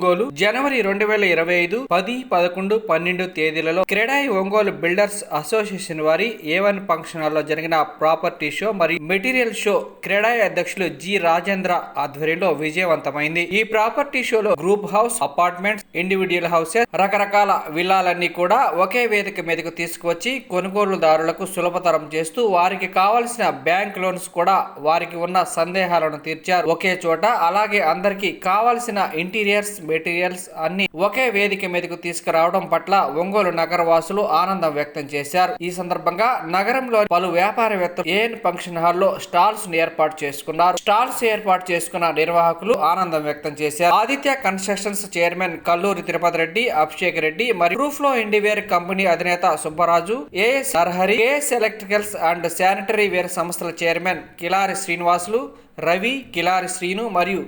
ఒంగోలు జనవరి 2025 10, 11, 12 తేదీలలో CREDAI Ongole builders association వారి A1 function హాల్లో జరిగిన ప్రాపర్టీ షో మరియు మెటీరియల్ షో క్రెడాయి అధ్యక్షులు జి రాజేంద్ర ఆధ్వర్యంలో విజయవంతమైంది. ఈ ప్రాపర్టీ షోలో group house, apartments, individual houses, రకరకాల విల్లాలన్నీ కూడా ఒకే వేదిక మీదకు తీసుకువచ్చి కొనుగోలుదారులకు సులభతరం చేస్తూ వారికి కావాల్సిన బ్యాంక్ లోన్స్ కూడా వారికి ఉన్న సందేహాలను తీర్చారు ఒకే చోట. అలాగే అందరికీ కావాల్సిన ఇంటీరియర్స్, మెటీరియల్స్ అన్ని ఒకే వేదిక మీదకు తీసుకురావడం పట్ల ఒంగోలు నగర వాసులు ఆనందం వ్యక్తం చేశారు. ఈ సందర్భంగా నగరంలో పలు వ్యాపారవేత్తలు ఏఎన్ ఫంక్షన్ హాల్లో స్టాల్స్ ఏర్పాటు చేసుకున్నారు. స్టాల్స్ ఏర్పాటు చేసుకున్న నిర్వాహకులు ఆనందం వ్యక్తం చేశారు. ఆదిత్య కన్స్ట్రక్షన్స్ చైర్మన్ కల్లూరి తిరుపతి రెడ్డి, అభిషేక్ రెడ్డి మరియు ప్రూఫ్లో ఇండివేర్ కంపెనీ అధినేత Subbaraju, AS Narahari, AS electricals and sanitary ware సంస్థల చైర్మన్ కిలారి శ్రీనివాసులు, రవి, కిలారి శ్రీను మరియు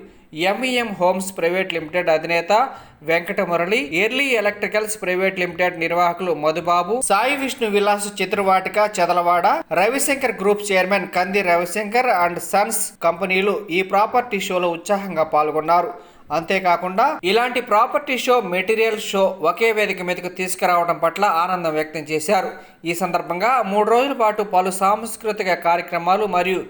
ఎంఈఎం హోమ్స్ ప్రైవేట్ లిమిటెడ్ అధినేత Venkatamurali, early electricals private limited నిర్వాహకులు Madhubabu, Sai Vishnu Vilas Chitravatika Chedalavada, Ravishankar group chairman Kandi Ravishankar and Sons కంపెనీలు ఈ ప్రాపర్టీ షోలో ఉత్సాహంగా పాల్గొన్నారు. అంతేకాకుండా ఇలాంటి ప్రాపర్టీ షో, మెటీరియల్ షో ఒకే వేదిక మీదకు తీసుకురావడం పట్ల ఆనందం వ్యక్తం చేశారు. ఈ సందర్భంగా 3 రోజుల పాటు పలు సాంస్కృతిక కార్యక్రమాలు మరియు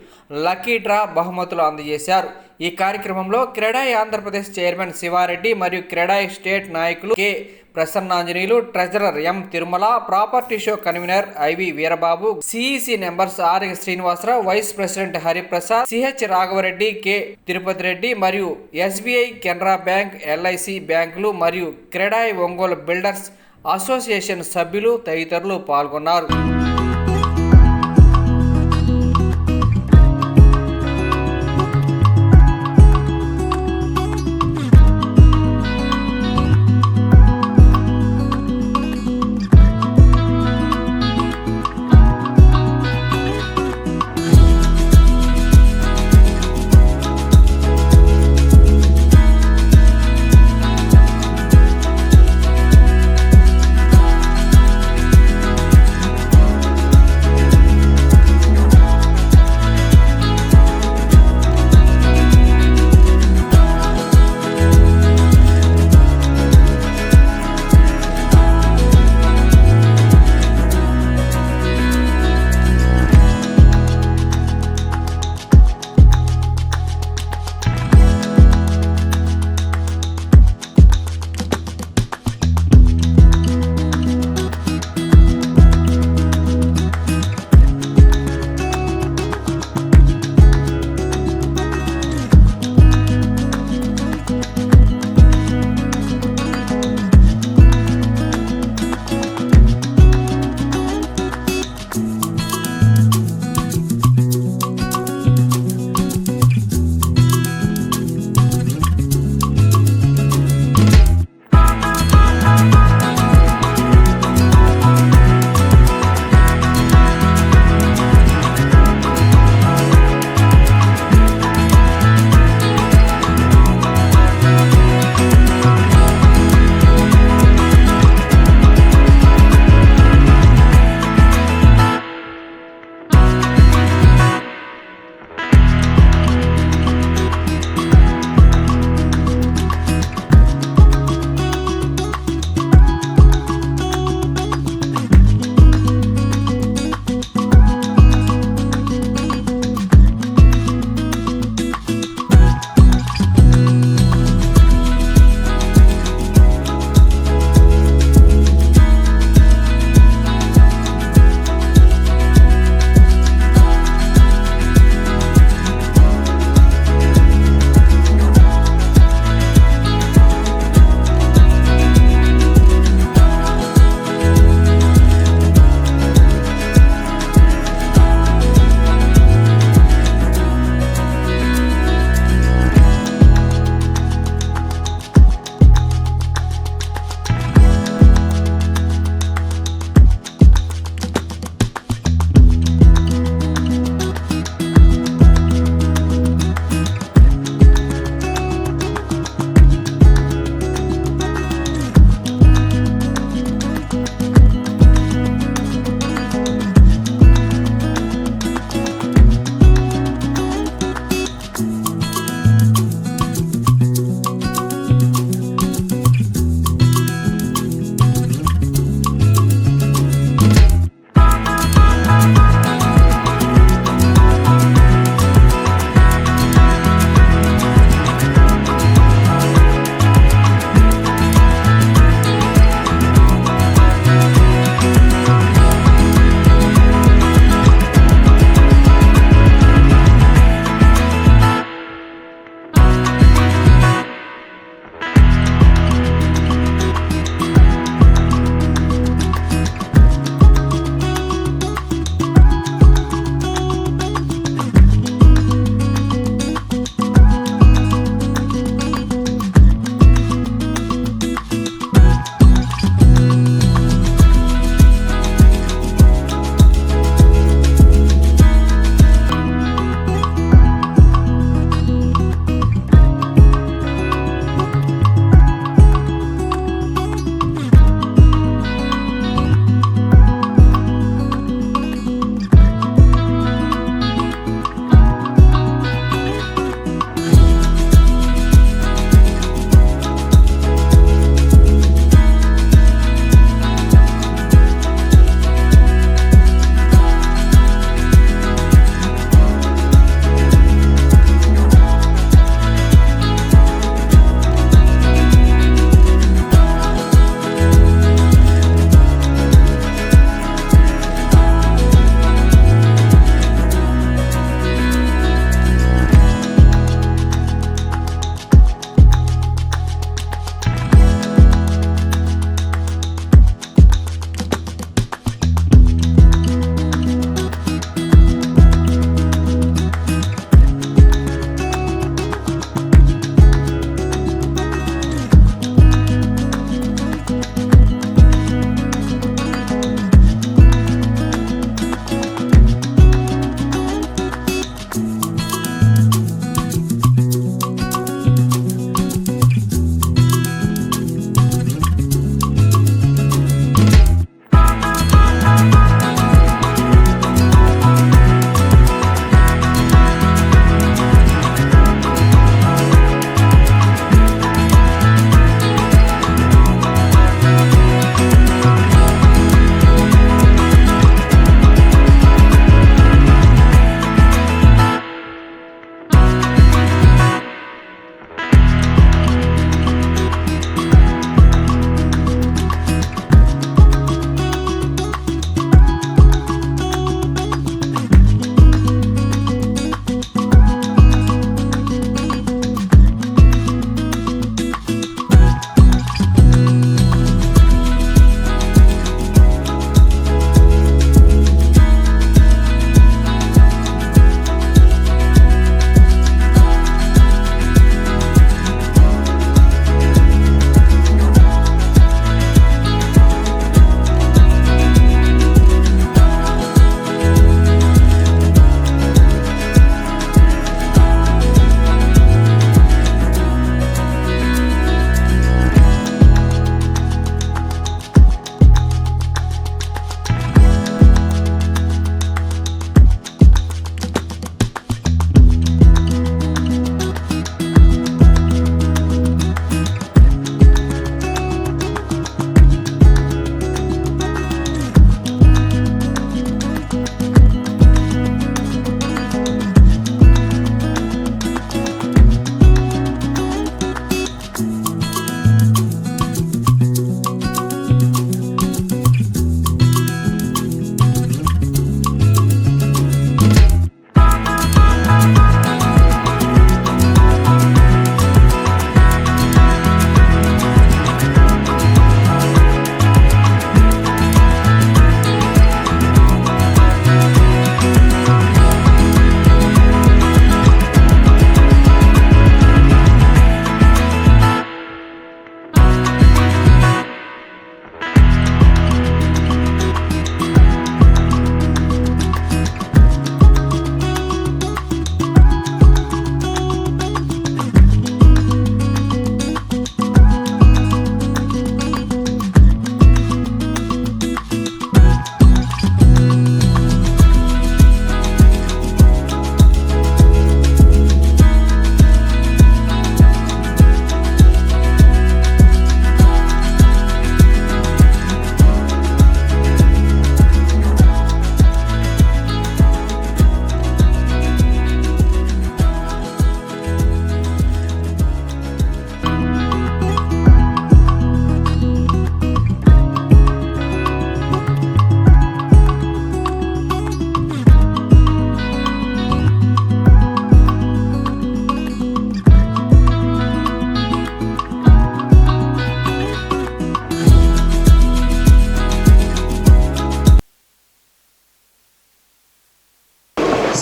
లక్కీ డ్రా బహుమతులు అందజేశారు. ఈ కార్యక్రమంలో క్రెడాయి ఆంధ్రప్రదేశ్ చైర్మన్ శివారెడ్డి మరియు క్రెడాయి స్టేట్ నాయకులు K Prasannanjaneyulu, treasurer M Tirumala, property show convener IV Veerababu, CEC members R Srinivasarao, vice president Hariprasad, CH Raghava Reddy, K Tirupati Reddy మరియు ఎస్బీఐ, కెనరా బ్యాంక్, ఎల్ఐసి బ్యాంకులు మరియు క్రెడాయి ఒంగోలు బిల్డర్స్ అసోసియేషన్ సభ్యులు తదితరులు పాల్గొన్నారు.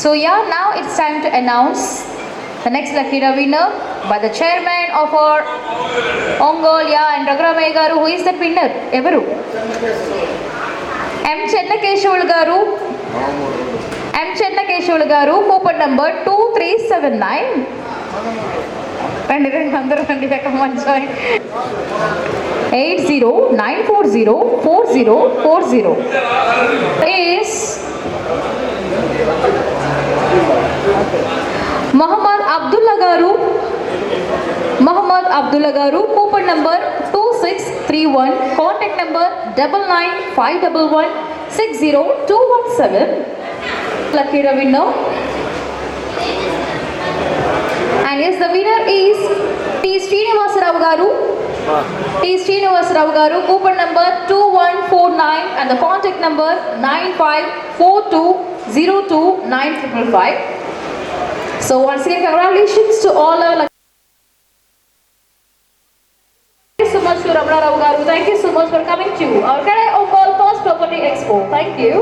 So yeah, now it's time to announce the next lucky winner by the chairman of our Ongole and Ragramay garu. Who is the winner? Evaru? M. Chennakeshwal garu. M. Chennakeshwal garu. Coupon number 2379. Come on, join. 8094040440 is Muhammad Abdullah garu. Muhammad Abdullah garu. Coupon number 2631. Contact number 9951160217. Lucky winner. And yes, the winner is T. Srinivasarao garu. T. Srinivasarao garu. Coupon number 2149 and the contact number 9542029555. So once again, congratulations to all our. Thank you so much to Ramana Rao garu. Thank you so much for coming to our Kadai Ongole First Property Expo. Thank you.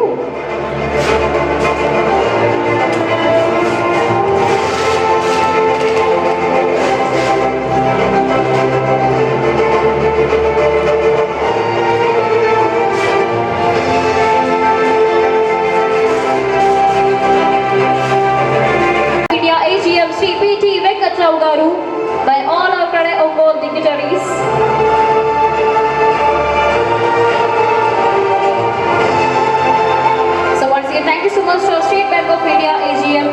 By all our Kadai Ongole dignitaries. So once again, thank you so much to State Bank of India AGM,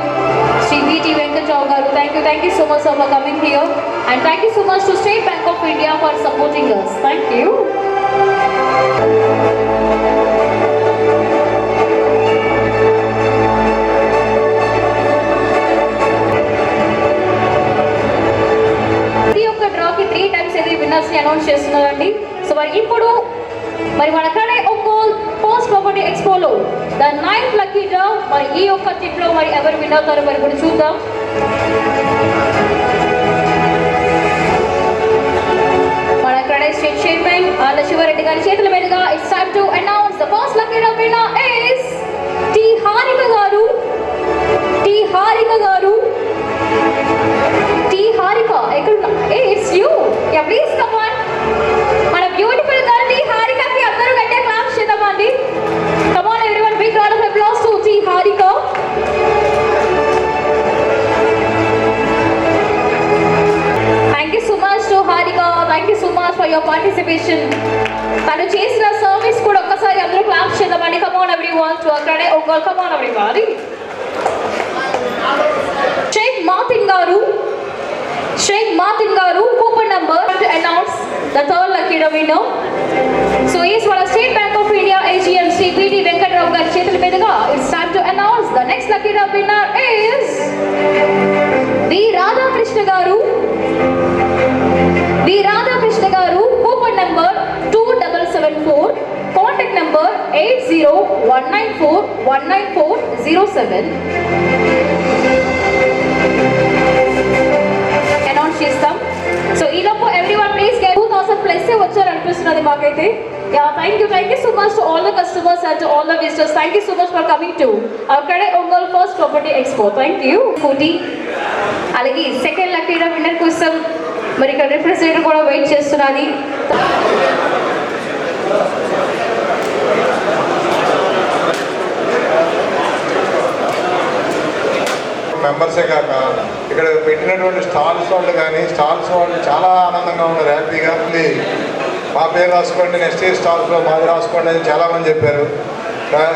Sri B.T. Venkataravu garu. Thank you so much for coming here, and thank you so much to State Bank of India for supporting us. Thank you. Announce చేస్తున్నారండి. So మరి ఇప్పుడు మరి మన కడే Ongole post property ఎక్స్పోలో the 9th lucky draw మరి ఈ ఒక్క టిప్లో మరి ఎవరు విన్ అవుతారో మరి ఇప్పుడు చూద్దాం. మన కడే స్టేట్ చైర్మన్ ఆల శివారెడ్డి గారి చేతుల మీదుగా it's time to announce the first lucky draw winner is T Harika garu. T Harika garu. T Harika ఎక్కడ? Eh it's you. Yeah please come on. మన బ్యూటిఫుల్ గర్ల్ టి హారికకి అందరూ గట్టిగా క్లాప్స్ చేద్దామండి. Come on everyone, big round of applause to T Harika. Thank you so much to Harika. Thank you so much for your participation. తను చేసిన service కూడా ఒక్కసారి అందరూ క్లాప్స్ చేద్దామండి. కమ్ ఆన్ ఎవ్రీవన్ టు అక్కడే Ongole. Come on everybody. Shaik Martin garu. Shaik Martin garu coupon number to announce the third lucky winner. So is మన State Bank of India AGM Shri B.T. Venkata Rao గారి చేతుల మీదుగా it's time to announce the next lucky winner is V Radhakrishna garu. V Radhakrishna garu coupon number 2774. Contact number 8019419407. Announce చేస్తాం. So ఈ లోపు everyone please get 2000 plus వచ్చారు అనిపిస్తున్నది మాకైతే. Yeah thank you so much to all the customers and to all the visitors. Thank you so much for coming to our కడే Ongole first property expo. Thank you. కోటి అలాగే second lucky winner కోసం మరి ఇక్కడ representative కూడా wait చేస్తున్నది. మెంబర్సే కాక ఇక్కడ పెట్టినటువంటి స్టాల్స్ వాళ్ళు కానీ స్టాల్స్ వాళ్ళు చాలా ఆనందంగా ఉన్నారు, హ్యాపీగా ఉంది. మా పేరు రాసుకోండి, నెక్స్ట్ ఇయర్ స్టాల్స్లో మాది రాసుకోండి అని చాలామంది చెప్పారు.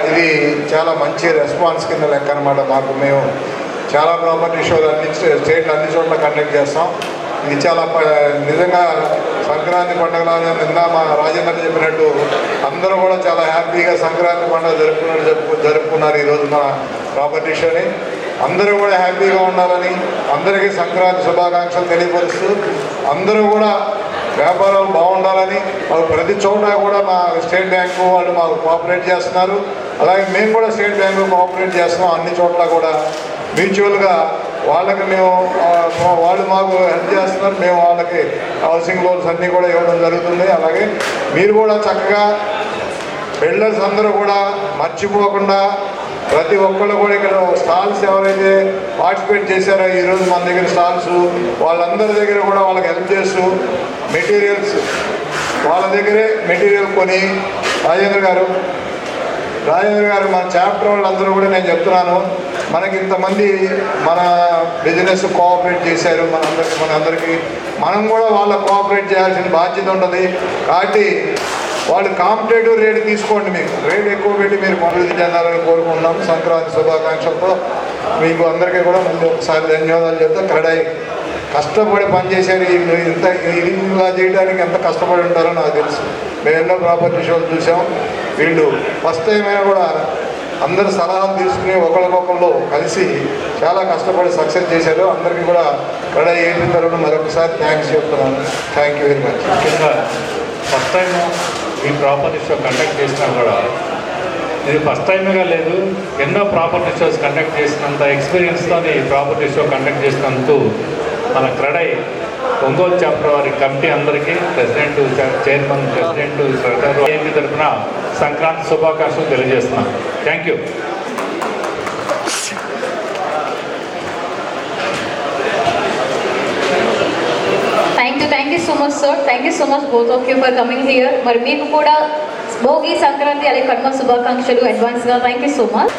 ఇది చాలా మంచి రెస్పాన్స్ కింద లెక్క అనమాట. మాకు మేము చాలా ప్రాపర్టీ షోలు అన్ని స్టేట్లు అన్ని చోట్ల కండక్ట్ చేస్తాం. ఇది చాలా నిజంగా సంక్రాంతి పండుగ నిన్న మా రాజేంద్ర చెప్పినట్టు అందరూ కూడా చాలా హ్యాపీగా సంక్రాంతి పండుగ జరుపుకున్నారు ఈరోజు మన ప్రాపర్టీ షోని. అందరూ కూడా హ్యాపీగా ఉండాలని అందరికీ సంక్రాంతి శుభాకాంక్షలు తెలియపరుస్తూ అందరూ కూడా వ్యాపారాలు బాగుండాలని మాకు ప్రతి చోట కూడా మా స్టేట్ బ్యాంకు వాళ్ళు మాకు కోఆపరేట్ చేస్తున్నారు. అలాగే మేము కూడా స్టేట్ బ్యాంకు కోఆపరేట్ చేస్తున్నాం. అన్ని చోట్ల కూడా మ్యూచువల్గా వాళ్ళకి మేము వాళ్ళు మాకు హెల్ప్ చేస్తున్నారు, మేము వాళ్ళకి హౌసింగ్ లోన్స్ అన్నీ కూడా ఇవ్వడం జరుగుతుంది. అలాగే మీరు కూడా చక్కగా బిల్డర్స్ అందరూ కూడా మర్చిపోకుండా ప్రతి ఒక్కళ్ళు కూడా ఇక్కడ స్టాల్స్ ఎవరైతే పార్టిసిపేట్ చేశారో ఈరోజు మన దగ్గర స్టాల్స్ వాళ్ళందరి దగ్గర కూడా వాళ్ళకి హెల్ప్ చేస్తూ మెటీరియల్స్ వాళ్ళ దగ్గరే మెటీరియల్ కొని రాజేంద్ర గారు మన చాప్టర్ వాళ్ళందరూ కూడా నేను చెప్తున్నాను, మనకి ఇంతమంది మన బిజినెస్ కోఆపరేట్ చేశారు మనందరికీ మనం కూడా వాళ్ళ కోఆపరేట్ చేయాల్సిన బాధ్యత ఉంటుంది. కాబట్టి వాళ్ళు కాంపిటేటివ్ రేట్ తీసుకోండి, మీకు రేట్ ఎక్కువ పెట్టి మీరు అభివృద్ధి చెందాలని కోరుకుంటున్నాం. సంక్రాంతి శుభాకాంక్షలతో మీకు అందరికీ కూడా ముందు ఒకసారి ధన్యవాదాలు చెప్తా. క్రెడాయ్ కష్టపడి పనిచేశారు, ఇంత ఇలా చేయడానికి ఎంత కష్టపడి ఉంటారో నాకు తెలుసు. మేము ఎన్నో ప్రాపర్టీ షోలు చూసాం. వీళ్ళు ఫస్ట్ టైం అయినా కూడా అందరు సలహాలు తీసుకుని ఒకరికొకళ్ళు కలిసి చాలా కష్టపడి సక్సెస్ చేశారు. అందరికీ కూడా క్రెడాయ్ ఏపీ తరఫున మరొకసారి థ్యాంక్స్ చెప్తున్నాను. Thank you very much. ముఖ్యంగా ఫస్ట్ టైం ఈ ప్రాపర్టీ షో కండక్ట్ చేసినా కూడా ఇది ఫస్ట్ టైంగా లేదు, ఎన్నో ప్రాపర్టీ షోస్ కండక్ట్ చేసినంత ఎక్స్పీరియన్స్తో ఈ ప్రాపర్టీ షో కండక్ట్ చేసినందుకు మన క్రెడాయ్ ఒంగోలు చాప్టర్ వారి కమిటీ అందరికీ president, chairman, president, secretary AP తరఫున సంక్రాంతి శుభాకాంక్షలు తెలియజేస్తున్నాను. Thank you. Thank you so much, sir. Thank you so much both of you for coming here. మరి మీకు కూడా భోగి, సంక్రాంతి అలాగే కనుమ శుభాకాంక్షలు అడ్వాన్స్గా. Thank you so much.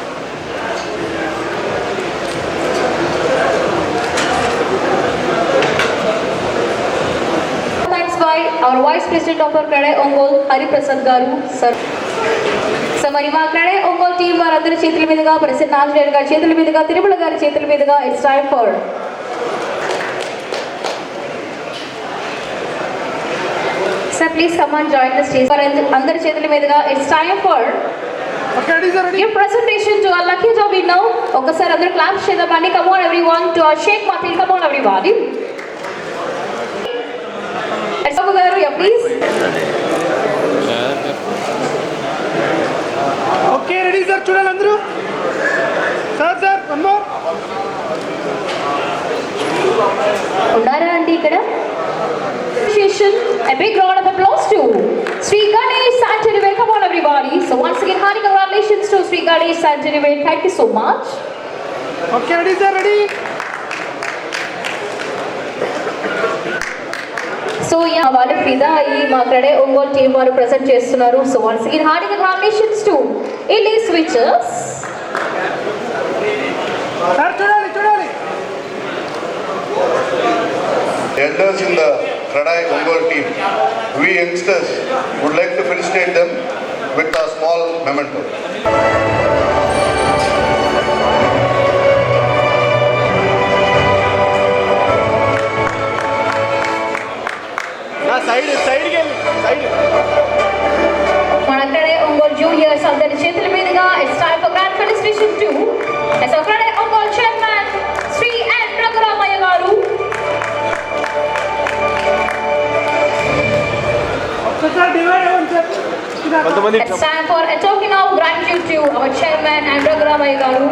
Thanks by our Vice President of our CREDAI Ongole Hari Prasad గారు సార్. సో మరి మా క్రెడాయ్ ఒంగోలు టీం వారందరి చేతుల మీదుగా, ప్రెసిడెంట్ ఆంజనేయులు గారి చేతుల మీదుగా, తిరుమల గారి చేతుల మీదుగా it's time for sir, please come and join the stage. For అందరి చేతుల మీదుగా it's time for your presentation to our lucky job winner. ఒకసారి అందరూ క్లాప్ చేద్దామండి. Come on everyone to our Sheikh Martin. Come on everybody. Sabu garu, yeah please. Okay, ready sir, చూడాలి అందరూ. Sir one more. ఉన్నారా అండి ఇక్కడ? A big round of applause to Sri Ganesh Sanjanivel. Come on everybody. So once again, hearty congratulations to Sri Ganesh Sanjanivel. Thank you so much. Okay, ready sir, ready. So yeah, వాళ్ళు ఫిదా అయ్యి మా CREDAI Ongole team వారు present చేస్తున్నారు. So once again, hearty congratulations to Illy Switchers. Sir చూడాలి. Elders in the Credai Ongole team, we youngsters would like to felicitate them with a small memento. నా side మన CREDAI Ongole juniors అందరి చేతుల మీదుగా it's time for grand felicitation to as our CREDAI Ongole chairman Sri N. Raghuramaya garu. It's time for a token of gratitude to our chairman and Raghuramaya garu.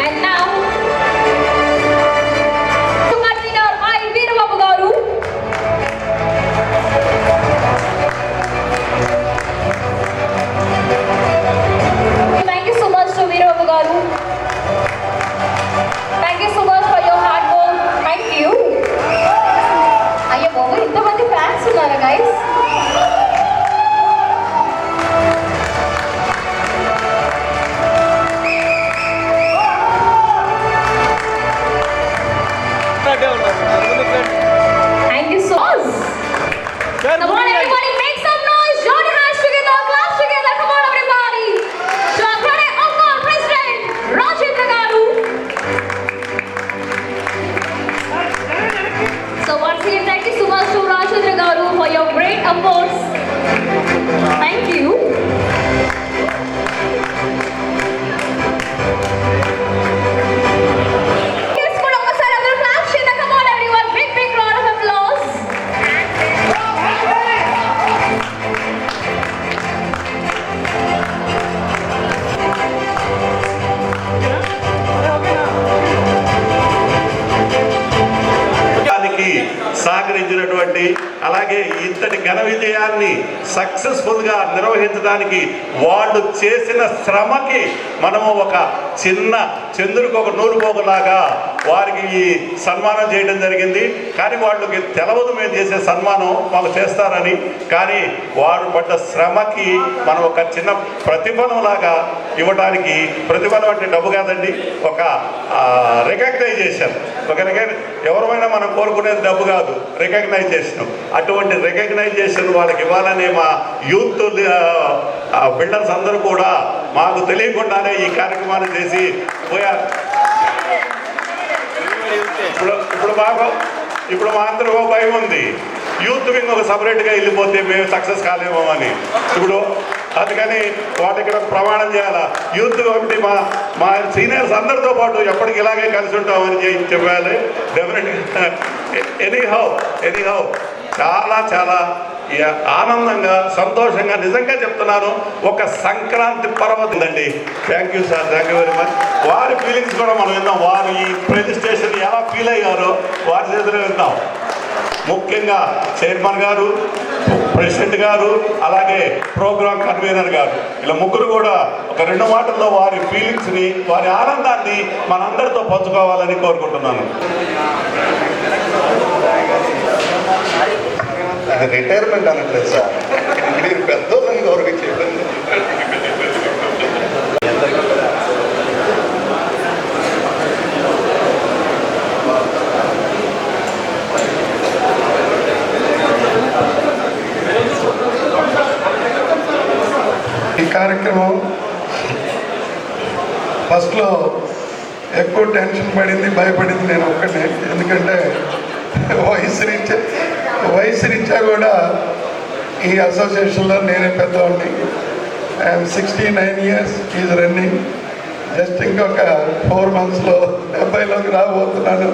And now to convener I. Veerababu garu. Thank you so much to Veerababu garu. సహకరించినటువంటి, అలాగే ఇంతటి ఘన విజయాన్ని సక్సెస్ఫుల్గా నిర్వహించడానికి వాళ్ళు చేసిన శ్రమకి మనము ఒక చిన్న చంద్రుడికి ఒక నూలుపోగులాగా వారికి ఈ సన్మానం చేయడం జరిగింది. కానీ వాళ్ళకి తెలవదు మేము చేసే సన్మానం మాకు చేస్తారని. కానీ వారు పడ్డ శ్రమకి మనం ఒక చిన్న ప్రతిఫలంలాగా ఇవ్వడానికి, ప్రతిఫలం అంటే డబ్బు కాదండి, ఒక రికగ్నైజేషన్. ఎవరైనా మనం కోరుకునేది డబ్బు కాదు, రికగ్నైజేషన్. అటువంటి రికగ్నైజేషన్ వాళ్ళకి ఇవ్వాలనే మా యూత్ బిల్డర్స్ అందరూ కూడా మాకు తెలియకుండానే ఈ కార్యక్రమాన్ని చేసి పోయారు. ఇప్పుడు మా అందరూ భయం ఉంది, యూత్ వింగ్ ఒక సపరేట్గా వెళ్ళిపోతే మేము సక్సెస్ కాలేమో అని. ఇప్పుడు అందుకని వాటి ఇక్కడ ప్రమాణం చేయాలా, యూత్ కమిటీ మా సీనియర్స్ అందరితో పాటు ఎప్పటికి ఇలాగే కలిసి ఉంటామని చెప్పాలి. డెఫినెట్గా ఎనీహౌ చాలా చాలా ఆనందంగా, సంతోషంగా, నిజంగా చెప్తున్నాను, ఒక సంక్రాంతి పర్వతం అండి. Thank you sir, thank you very much. వారి ఫీలింగ్స్ కూడా మనం విన్నాం, వారు ఈ ప్రెజెంటేషన్ ఎలా ఫీల్ అయ్యారో వారి చేతిలో విన్నాం. ముఖ్యంగా చైర్మన్ గారు, ప్రెసిడెంట్ గారు, అలాగే ప్రోగ్రామ్ కన్వీనర్ గారు, ఇలా ముగ్గురు కూడా ఒక 2 మాటల్లో వారి ఫీలింగ్స్ని, వారి ఆనందాన్ని మనందరితో పంచుకోవాలని కోరుకుంటున్నాను. అది రిటైర్మెంట్ అనట్లేదు సార్, మీరు పెద్దోళ్ళని గౌరవించేది. ఈ కార్యక్రమం ఫస్ట్లో ఎక్కువ టెన్షన్ పడింది, భయపడింది నేను ఒక్కడే. ఎందుకంటే వయసు రీత్యా కూడా ఈ అసోసియేషన్లో నేనే పెద్దవాడిని. I'm 69 years is running. Just ఇంకొక 4 monthsలో 70లోకి రాబోతున్నాను.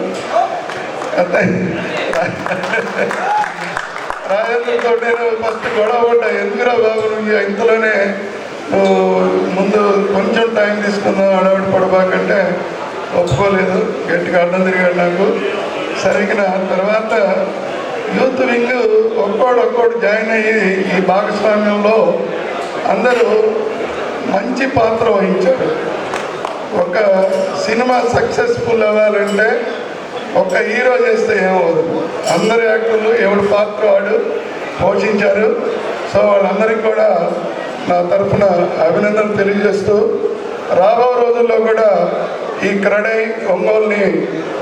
రాజేంద్రతో నేను ఫస్ట్ గొడవ పడ్డా, ఎందుకురా బాబు నువ్వు ఇంతలోనే ముందు కొంచెం టైం తీసుకుందాం, అడవాడి పడబాకంటే ఒప్పుకోలేదు, గట్టిగా అడ్డం తిరిగాడు నాకు. సరిగిన తర్వాత యూత్ వింగ్ ఒక్కోడు జాయిన్ అయ్యి ఈ భాగస్వామ్యంలో అందరూ మంచి పాత్ర వహించారు. ఒక సినిమా సక్సెస్ఫుల్ అవ్వాలంటే ఒక హీరో చేస్తే ఏమవుదు, అందరు యాక్టర్లు ఎవరి పాత్ర వాడు పోషించారు. సో వాళ్ళందరికీ కూడా నా తరఫున అభినందనలు తెలియజేస్తూ, రాబో రోజుల్లో కూడా ఈ క్రెడై ఒంగోలుని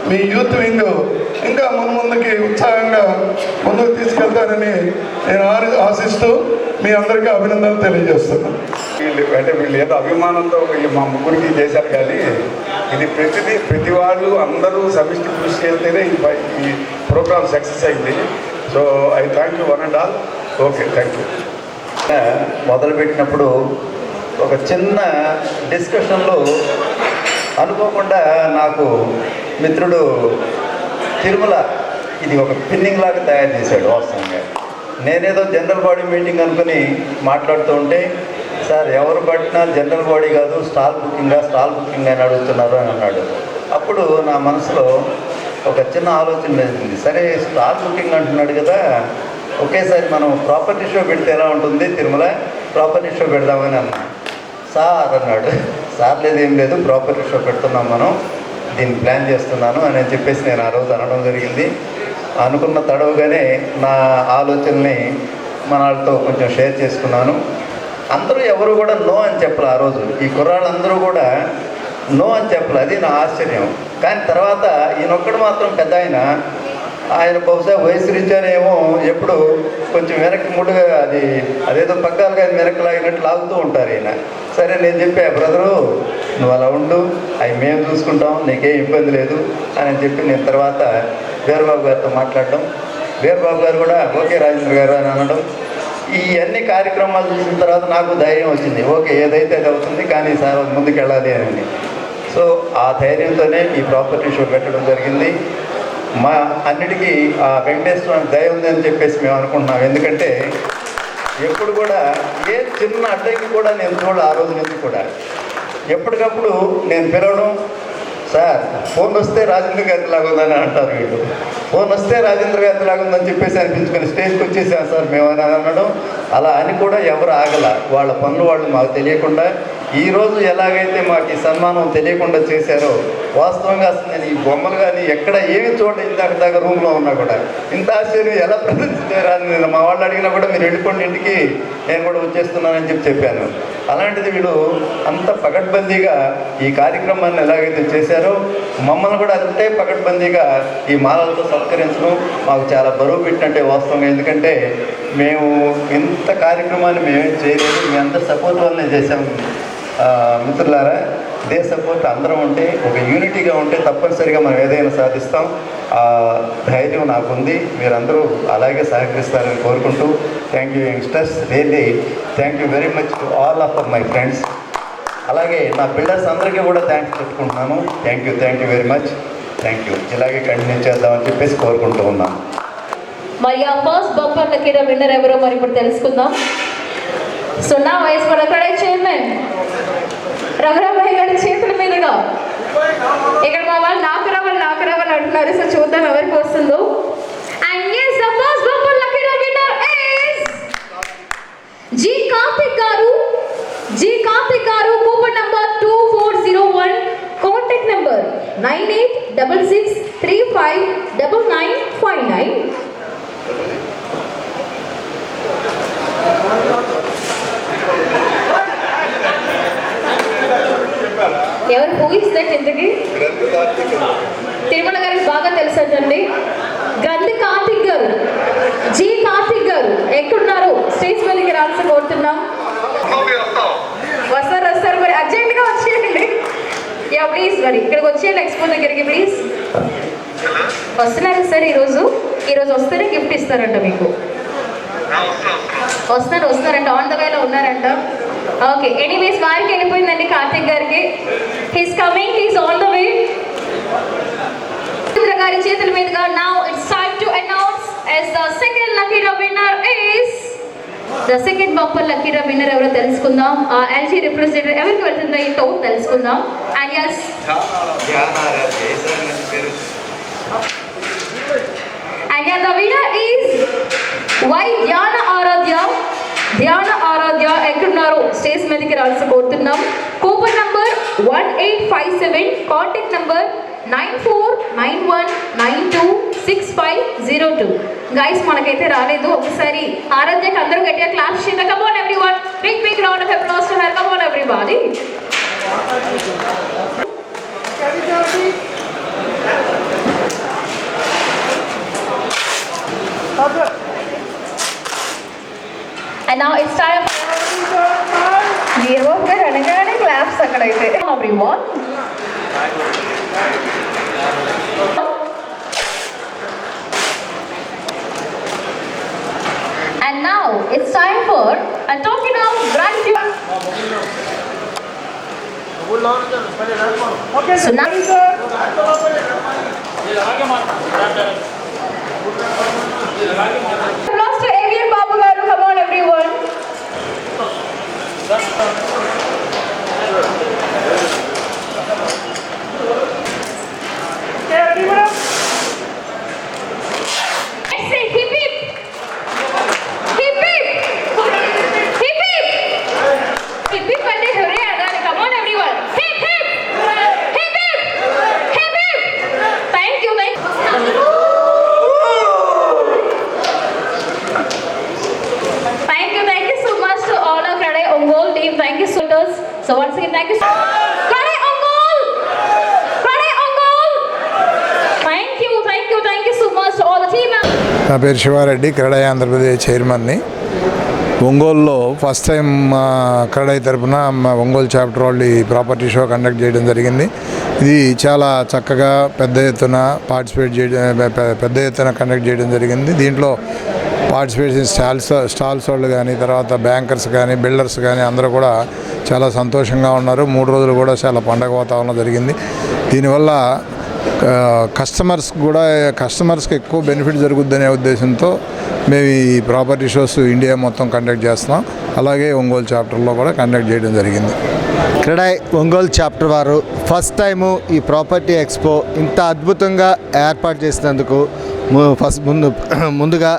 మీ యూత్ వింగ్ ఇంకా ముందుకి ఉత్సాహంగా ముందుకు తీసుకెళ్తారని నేను ఆశిస్తూ మీ అందరికీ అభినందనలు తెలియజేస్తున్నాను. వీళ్ళు ఏదో అభిమానంతో మా ముగ్గురికి చేశారు, కానీ ఇది ప్రతి వాళ్ళు అందరూ సమిష్టి కృషి చేస్తేనే ఈ ప్రోగ్రామ్ సక్సెస్ అయింది. So I thank you one and all. Okay, thank you. మొదలుపెట్టినప్పుడు ఒక చిన్న డిస్కషన్లో అనుకోకుండా నాకు మిత్రుడు తిరుమల ఇది ఒక పిన్నింగ్ లాగా తయారు చేశాడు. వాస్తవంగా నేనేదో జనరల్ బాడీ మీటింగ్ అనుకుని మాట్లాడుతూ ఉంటే, సార్ ఎవరు పట్టినా జనరల్ బాడీ కాదు, స్టాల్ బుకింగ్ అని అడుగుతున్నారు అని అన్నాడు. అప్పుడు నా మనసులో ఒక చిన్న ఆలోచన వేసింది, సరే స్టాల్ బుకింగ్ అంటున్నాడు కదా, ఒకేసారి మనం ప్రాపర్టీ షో పెడితే ఎలా ఉంటుంది, తిరుమల ప్రాపర్టీ షో పెడదామని అన్నా. సార్ అన్నాడు, సార్ ఏం లేదు, ప్రాపర్టీ షో పెడుతున్నాం మనం, దీన్ని ప్లాన్ చేస్తున్నాను అని చెప్పేసి నేను ఆ రోజు అనడం జరిగింది. అనుకున్న తడవుగానే నా ఆలోచనని మన వాళ్ళతో కొంచెం షేర్ చేసుకున్నాను. అందరూ ఎవరు కూడా నో అని చెప్పలే ఆ రోజు, ఈ కుర్రాళ్ళందరూ కూడా నో అని చెప్పలే. అది నా ఆశ్చర్యం. కానీ తర్వాత ఈయనొక్కడు మాత్రం పెద్ద ఆయన బహుశా వయసు రీత్యానేమో ఎప్పుడు కొంచెం వెనక్కి ముడుగా అదేదో పగ్గాలుగా వెనక్కి లాగినట్టు లాగుతూ ఉంటారు ఈయన. సరే నేను చెప్పా, బ్రదరు నువ్వు అలా ఉండు, అవి మేము చూసుకుంటాం, నీకేం ఇబ్బంది లేదు అని చెప్పి నేను తర్వాత వీరబాబు గారితో మాట్లాడడం, వీరబాబు గారు కూడా ఓకే రాజేంద్ర గారు అని అనడం, ఈ అన్ని కార్యక్రమాలు చూసిన తర్వాత నాకు ధైర్యం వచ్చింది. ఓకే, ఏదైతే అది అవుతుంది, కానీ సార్ ముందుకు వెళ్ళాలి అని. సో ఆ ధైర్యంతోనే ఈ ప్రాపర్టీ షో పెట్టడం జరిగింది. మా అన్నిటికీ ఆ వెంకటేశ్వర దయ ఉందని చెప్పేసి మేము అనుకుంటున్నాం. ఎందుకంటే ఎప్పుడు కూడా ఏ చిన్న అడ్డంకి కూడా నేను చూడాలి. ఆ రోజు నుంచి కూడా ఎప్పటికప్పుడు నేను పిలవడం, సార్ ఫోన్ వస్తే రాజేంద్ర గారి లాగా ఉందని అంటారు వీళ్ళు. ఫోన్ వస్తే రాజేంద్ర గారి లాగా ఉందని చెప్పేసి అనిపించుకొని స్టేజ్కి వచ్చేసాం సార్ మేము అని అనడం. అలా అని కూడా ఎవరు ఆగల. వాళ్ళ పనులు వాళ్ళు మాకు తెలియకుండా ఈరోజు ఎలాగైతే మాకు ఈ సన్మానం తెలియకుండా చేశారో, వాస్తవంగా అసలు నేను ఈ బొమ్మలు కానీ ఎక్కడ ఏమి చూడండి దాకా రూమ్లో ఉన్నా కూడా ఇంత ఆశ్చర్యం ఎలా ప్రదర్శించారని నేను మా వాళ్ళు అడిగినా కూడా మీరు వెళ్ళిపోండి ఇంటికి, నేను కూడా వచ్చేస్తున్నానని చెప్పాను. అలాంటిది వీళ్ళు అంత పకడ్బందీగా ఈ కార్యక్రమాన్ని ఎలాగైతే చేశారో మమ్మల్ని కూడా అంతే పకడ్బందీగా ఈ మాలలతో సత్కరించడం మాకు చాలా బరువు పెట్టినట్టే వాస్తవంగా. ఎందుకంటే మేము ఇంత కార్యక్రమాన్ని మేమేం చేయలేదు, మీ అందరి సపోర్ట్ వల్లనే చేసాము. మిత్రులారా, ఇదే సపోర్ట్ అందరం ఉంటే, ఒక యూనిటీగా ఉంటే తప్పనిసరిగా మనం ఏదైనా సాధిస్తాం. ఆ ధైర్యం నాకుంది. మీరందరూ అలాగే సహకరిస్తారని కోరుకుంటూ, thank you youngsters, really thank you very much to all of my friends. అలాగే నా బిల్డర్స్ అందరికీ కూడా థ్యాంక్స్ చెప్పుకుంటున్నాను. Thank you very much. Thank you. ఇలాగే కంటిన్యూ చేద్దామని చెప్పేసి కోరుకుంటూ ఉన్నాను. మరి ఆ ఫస్ట్ బంపర్ లక్కీ విన్నర్ ఎవరో మరి ఇప్పుడు తెలుసుకుందాం. సో నా వయసు మన అక్కడ చైర్మన్ రఘురామయ్య గారి చేతుల మీదుగా ఇక్కడ మా వాళ్ళు నాకు రావాలి అంటున్నారు. సో చూద్దాం ఎవరికి వస్తుందో. And yes, the first bumper lucky winner is G Karthik గారు కూపన్ నంబర్ 2401, కాంటాక్ట్ నంబర్ 9866359959. ఎవరు ఊహిస్తే ఇంతకి తిరుమల గారికి బాగా తెలుసండి. గ్రంథి కార్తిక్ గారు, జి కార్తిక్ గారు ఎక్కడున్నారు? స్టేజ్ మీదకి రావాల్సి కోరుతున్నాం. వస్తారు మరి అర్జెంట్గా వచ్చేయండి. యా ప్లీజ్, మరి ఇక్కడికి వచ్చేయండి ఎక్స్పో దగ్గరికి ప్లీజ్. వస్తున్నారు సార్ ఈరోజు వస్తేనే గిఫ్ట్ ఇస్తారంట మీకు. వస్తారంట, ఆన్ ద వేలో ఉన్నారంట. ఓకే, ఎనీవేస్ వారికి వెళ్ళిపోయిందండి కార్తిక్ గారికి. He's coming, he's on the way. గారి చేతుల మీదుగా now it's time to announce as the second lucky winner is the second bumper lucky winner ఎవరో తెలుసుకుందాం. LG రిప్రజెంటేటివ్ ఎవరికి వెళ్తుందో ఈ టో తెలుసుకుందాం. And yes, and yeah, the winner is Y ధ్యాన ఆరాధ్య ఎక్కడున్నారు? స్టేజ్ మీదకి రావాల్సి కోరుతున్నాం. Coupon number 1857, contact number 9491926502. Guys మనకైతే రాలేదు. ఒకసారి ఆరాధ్యకి అందరూ గట్టిగా క్లాప్స్ చేద్దాం. Come on everyone, big round of applause to her. Come on everybody. And now it's time for అనగానే క్లాప్స్ అక్కడైతే. Everyone. And now it's time for talking of gratitude. So now applause to AVN Babu garu. Come on everyone. So once again, thank you so much. Kade Ongole! Thank you so much to all the team. నా పేరు శివారెడ్డి, క్రెడాయి ఆంధ్రప్రదేశ్ చైర్మన్ని. ఒంగోలులో first time CREDAI తరఫున Ongole chapter వాళ్ళు ఈ property show conduct చేయడం జరిగింది. ఇది చాలా చక్కగా పెద్ద ఎత్తున కండక్ట్ చేయడం జరిగింది. దీంట్లో పార్టిసిపేట్ స్టాల్స్ వాళ్ళు కానీ, తర్వాత బ్యాంకర్స్ కానీ, బిల్డర్స్ కానీ అందరూ కూడా చాలా సంతోషంగా ఉన్నారు. 3 రోజులు కూడా చాలా పండగ వాతావరణం జరిగింది. దీనివల్ల కస్టమర్స్కి ఎక్కువ బెనిఫిట్ జరుగుద్దనే ఉద్దేశంతో మేము ఈ ప్రాపర్టీ షోస్ ఇండియా మొత్తం కండక్ట్ చేస్తున్నాం. అలాగే ఒంగోలు చాప్టర్లో కూడా కండక్ట్ చేయడం జరిగింది. క్రెడాయ్ ఒంగోలు చాప్టర్ వారు ఫస్ట్ టైము ఈ ప్రాపర్టీ ఎక్స్పో ఇంత అద్భుతంగా ఏర్పాటు చేసినందుకు ముందుగా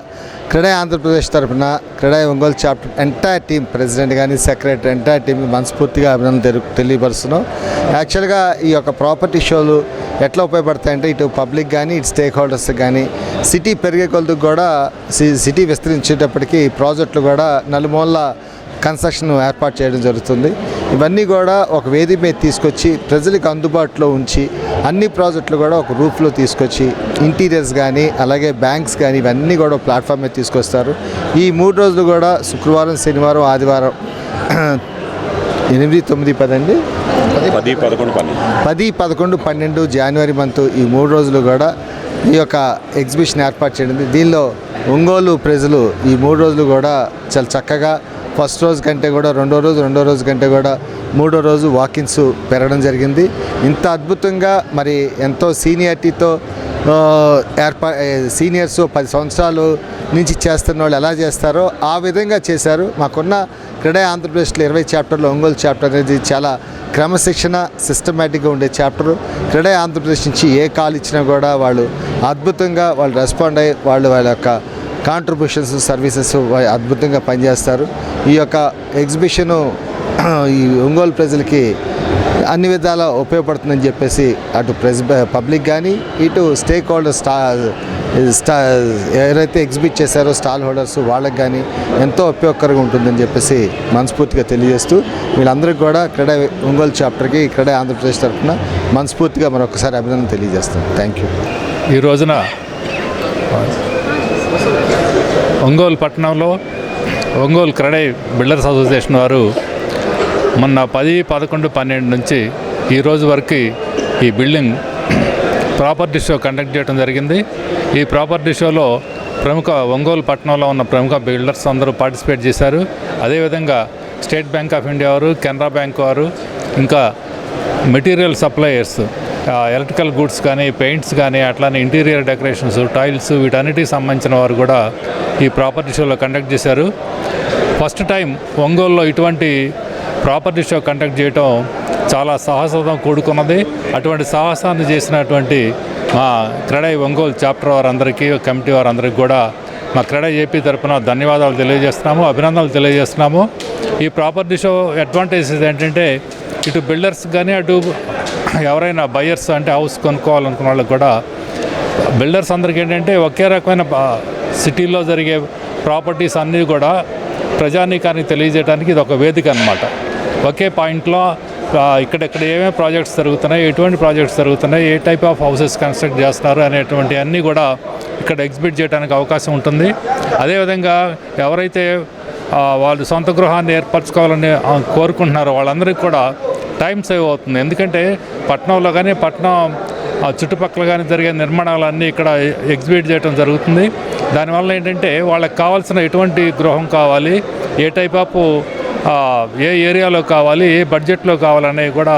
క్రెడాయ్ ఆంధ్రప్రదేశ్ తరఫున CREDAI Ongole chapter entire team president కానీ సెక్రటరీ ఎంటైర్ టీం మనస్ఫూర్తిగా అభినందనలు తెలియపరుస్తున్నాం. యాక్చువల్గా ఈ యొక్క ప్రాపర్టీ షోలు ఎట్లా ఉపయోగపడతాయంటే ఇటు పబ్లిక్ కానీ ఇటు స్టేక్ హోల్డర్స్ కానీ సిటీ పెరిగే కొలతకు కూడా సిటీ విస్తరించేటప్పటికి ప్రాజెక్టులు కూడా నలుమూల కన్స్ట్రక్షన్ ఏర్పాటు చేయడం జరుగుతుంది. ఇవన్నీ కూడా ఒక వేదిక మీద తీసుకొచ్చి ప్రజలకు అందుబాటులో ఉంచి అన్ని ప్రాజెక్టులు కూడా ఒక రూఫ్లో తీసుకొచ్చి ఇంటీరియర్స్ కానీ అలాగే బ్యాంక్స్ కానీ ఇవన్నీ కూడా ప్లాట్ఫామ్ మీద తీసుకొస్తారు. ఈ 3 రోజులు కూడా శుక్రవారం, శనివారం, ఆదివారం 8, 9, 10 అండి 10, 11, 12 జనవరి మంత్ ఈ 3 రోజులు కూడా ఈ యొక్క ఎగ్జిబిషన్ ఏర్పాటు చేయడం. దీనిలో ఒంగోలు ప్రజలు ఈ 3 రోజులు కూడా చాలా చక్కగా ఫస్ట్ రోజు కంటే కూడా రెండో రోజు కంటే కూడా 3వ రోజు వాకిన్స్ పెరగడం జరిగింది. ఇంత అద్భుతంగా మరి ఎంతో సీనియారిటీతో సీనియర్స్ 10 సంవత్సరాలు నుంచి చేస్తున్న వాళ్ళు ఎలా చేస్తారో ఆ విధంగా చేశారు. మాకున్న క్రెడాయ్ ఆంధ్రప్రదేశ్లో 20 చాప్టర్లో ఒంగోలు చాప్టర్ అనేది చాలా క్రమశిక్షణ సిస్టమేటిక్గా ఉండే చాప్టరు. క్రెడాయ్ ఆంధ్రప్రదేశ్ నుంచి ఏ కాల్ ఇచ్చినా కూడా వాళ్ళు అద్భుతంగా రెస్పాండ్ అయ్యి వాళ్ళ యొక్క కాంట్రిబ్యూషన్స్ సర్వీసెస్ అద్భుతంగా పనిచేస్తారు. ఈ యొక్క ఎగ్జిబిషను ఈ ఒంగోలు ప్రజలకి అన్ని విధాలా ఉపయోగపడుతుందని చెప్పేసి అటు పబ్లిక్ కానీ ఇటు స్టేక్ హోల్డర్స్ ఎవరైతే ఎగ్జిబిట్ చేశారో స్టాల్ హోల్డర్స్ వాళ్ళకి కానీ ఎంతో ఉపయోగకరంగా ఉంటుందని చెప్పేసి మనస్ఫూర్తిగా తెలియజేస్తూ వీళ్ళందరికీ కూడా క్రెడాయ్ ఒంగోలు చాప్టర్కి క్రెడాయ్ ఆంధ్రప్రదేశ్ తరఫున మనస్ఫూర్తిగా మరొకసారి అభినందన తెలియజేస్తాను. Thank you. ఈ రోజున ఒంగోలు పట్టణంలో ఒంగోలు క్రెడాయ్ బిల్డర్స్ అసోసియేషన్ వారు మొన్న 10, 11, 12 నుంచి ఈ రోజు వరకు ఈ బిల్డింగ్ ప్రాపర్టీ షో కండక్ట్ చేయడం జరిగింది. ఈ ప్రాపర్టీ షోలో ప్రముఖ ఒంగోలు పట్టణంలో ఉన్న ప్రముఖ బిల్డర్స్ అందరూ పార్టిసిపేట్ చేశారు. అదేవిధంగా స్టేట్ బ్యాంక్ ఆఫ్ ఇండియా వారు, కెనరా బ్యాంక్ వారు, ఇంకా మెటీరియల్ సప్లయర్స్ ఎలక్ట్రికల్ గూడ్స్ కానీ పెయింట్స్ కానీ అట్లానే ఇంటీరియర్ డెకరేషన్స్ టైల్స్ వీటన్నిటికి సంబంధించిన వారు కూడా ఈ ప్రాపర్టీ షోలో కండక్ట్ చేశారు. ఫస్ట్ టైం ఒంగోలులో ఇటువంటి ప్రాపర్టీ షో కండక్ట్ చేయటం చాలా సాహసంతో కూడుకున్నది. అటువంటి సాహసాన్ని చేసినటువంటి మా క్రెడాయ్ ఒంగోలు చాప్టర్ వారందరికీ కమిటీ వారందరికీ కూడా మా క్రెడాయ్ ఏపీ తరఫున ధన్యవాదాలు తెలియజేస్తున్నాము, అభినందనలు తెలియజేస్తున్నాము. ఈ ప్రాపర్టీ షో అడ్వాంటేజెస్ ఏంటంటే ఇటు బిల్డర్స్ కానీ అటు ఎవరైనా బయర్స్ అంటే హౌస్ కొనుక్కోవాలనుకున్న వాళ్ళకి కూడా బిల్డర్స్ అందరికీ ఏంటంటే ఒకే రకమైన సిటీలో జరిగే ప్రాపర్టీస్ అన్నీ కూడా ప్రజానీకానికి తెలియజేయడానికి ఇది ఒక వేదిక అన్నమాట. ఒకే పాయింట్లో ఇక్కడెక్కడ ఏమేమి ప్రాజెక్ట్స్ జరుగుతున్నాయి, ఎటువంటి ప్రాజెక్ట్స్ జరుగుతున్నాయి, ఏ టైప్ ఆఫ్ హౌసెస్ కన్స్ట్రక్ట్ చేస్తున్నారు అనేటువంటి అన్నీ కూడా ఇక్కడ ఎగ్జిబిట్ చేయడానికి అవకాశం ఉంటుంది. అదేవిధంగా ఎవరైతే వాళ్ళు సొంత గృహాన్ని ఏర్పరచుకోవాలని కోరుకుంటున్నారో వాళ్ళందరికీ కూడా టైం సేవ్ అవుతుంది. ఎందుకంటే పట్టణంలో కానీ పట్టణం చుట్టుపక్కల కానీ జరిగే నిర్మాణాలన్నీ ఇక్కడ ఎగ్జిబిట్ చేయడం జరుగుతుంది. దానివల్ల ఏంటంటే వాళ్ళకి కావాల్సిన ఎటువంటి గృహం కావాలి, ఏ టైప్ ఆఫ్ ఏ ఏరియాలో కావాలి, ఏ బడ్జెట్లో కావాలనేవి కూడా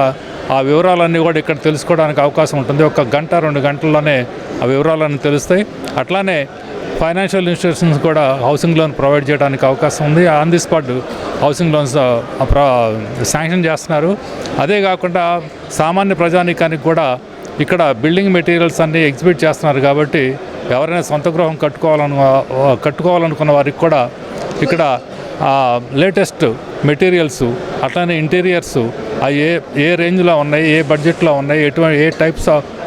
ఆ వివరాలన్నీ కూడా ఇక్కడ తెలుసుకోవడానికి అవకాశం ఉంటుంది. 1 గంట 2 గంటల్లోనే ఆ వివరాలన్నీ తెలుస్తాయి. అట్లానే ఫైనాన్షియల్ ఇన్స్టిట్యూషన్స్ కూడా హౌసింగ్ లోన్ ప్రొవైడ్ చేయడానికి అవకాశం ఉంది. On the spot housing loans sanction చేస్తున్నారు. అదే కాకుండా సామాన్య ప్రజానీకానికి కూడా ఇక్కడ బిల్డింగ్ మెటీరియల్స్ అన్నీ ఎగ్జిబిట్ చేస్తున్నారు. కాబట్టి ఎవరైనా సొంత గృహం కట్టుకోవాలనుకున్న వారికి కూడా ఇక్కడ లేటెస్ట్ మెటీరియల్స్ అట్లానే ఇంటీరియర్స్ ఏ రేంజ్లో ఉన్నాయి, ఏ బడ్జెట్లో ఉన్నాయి, ఏ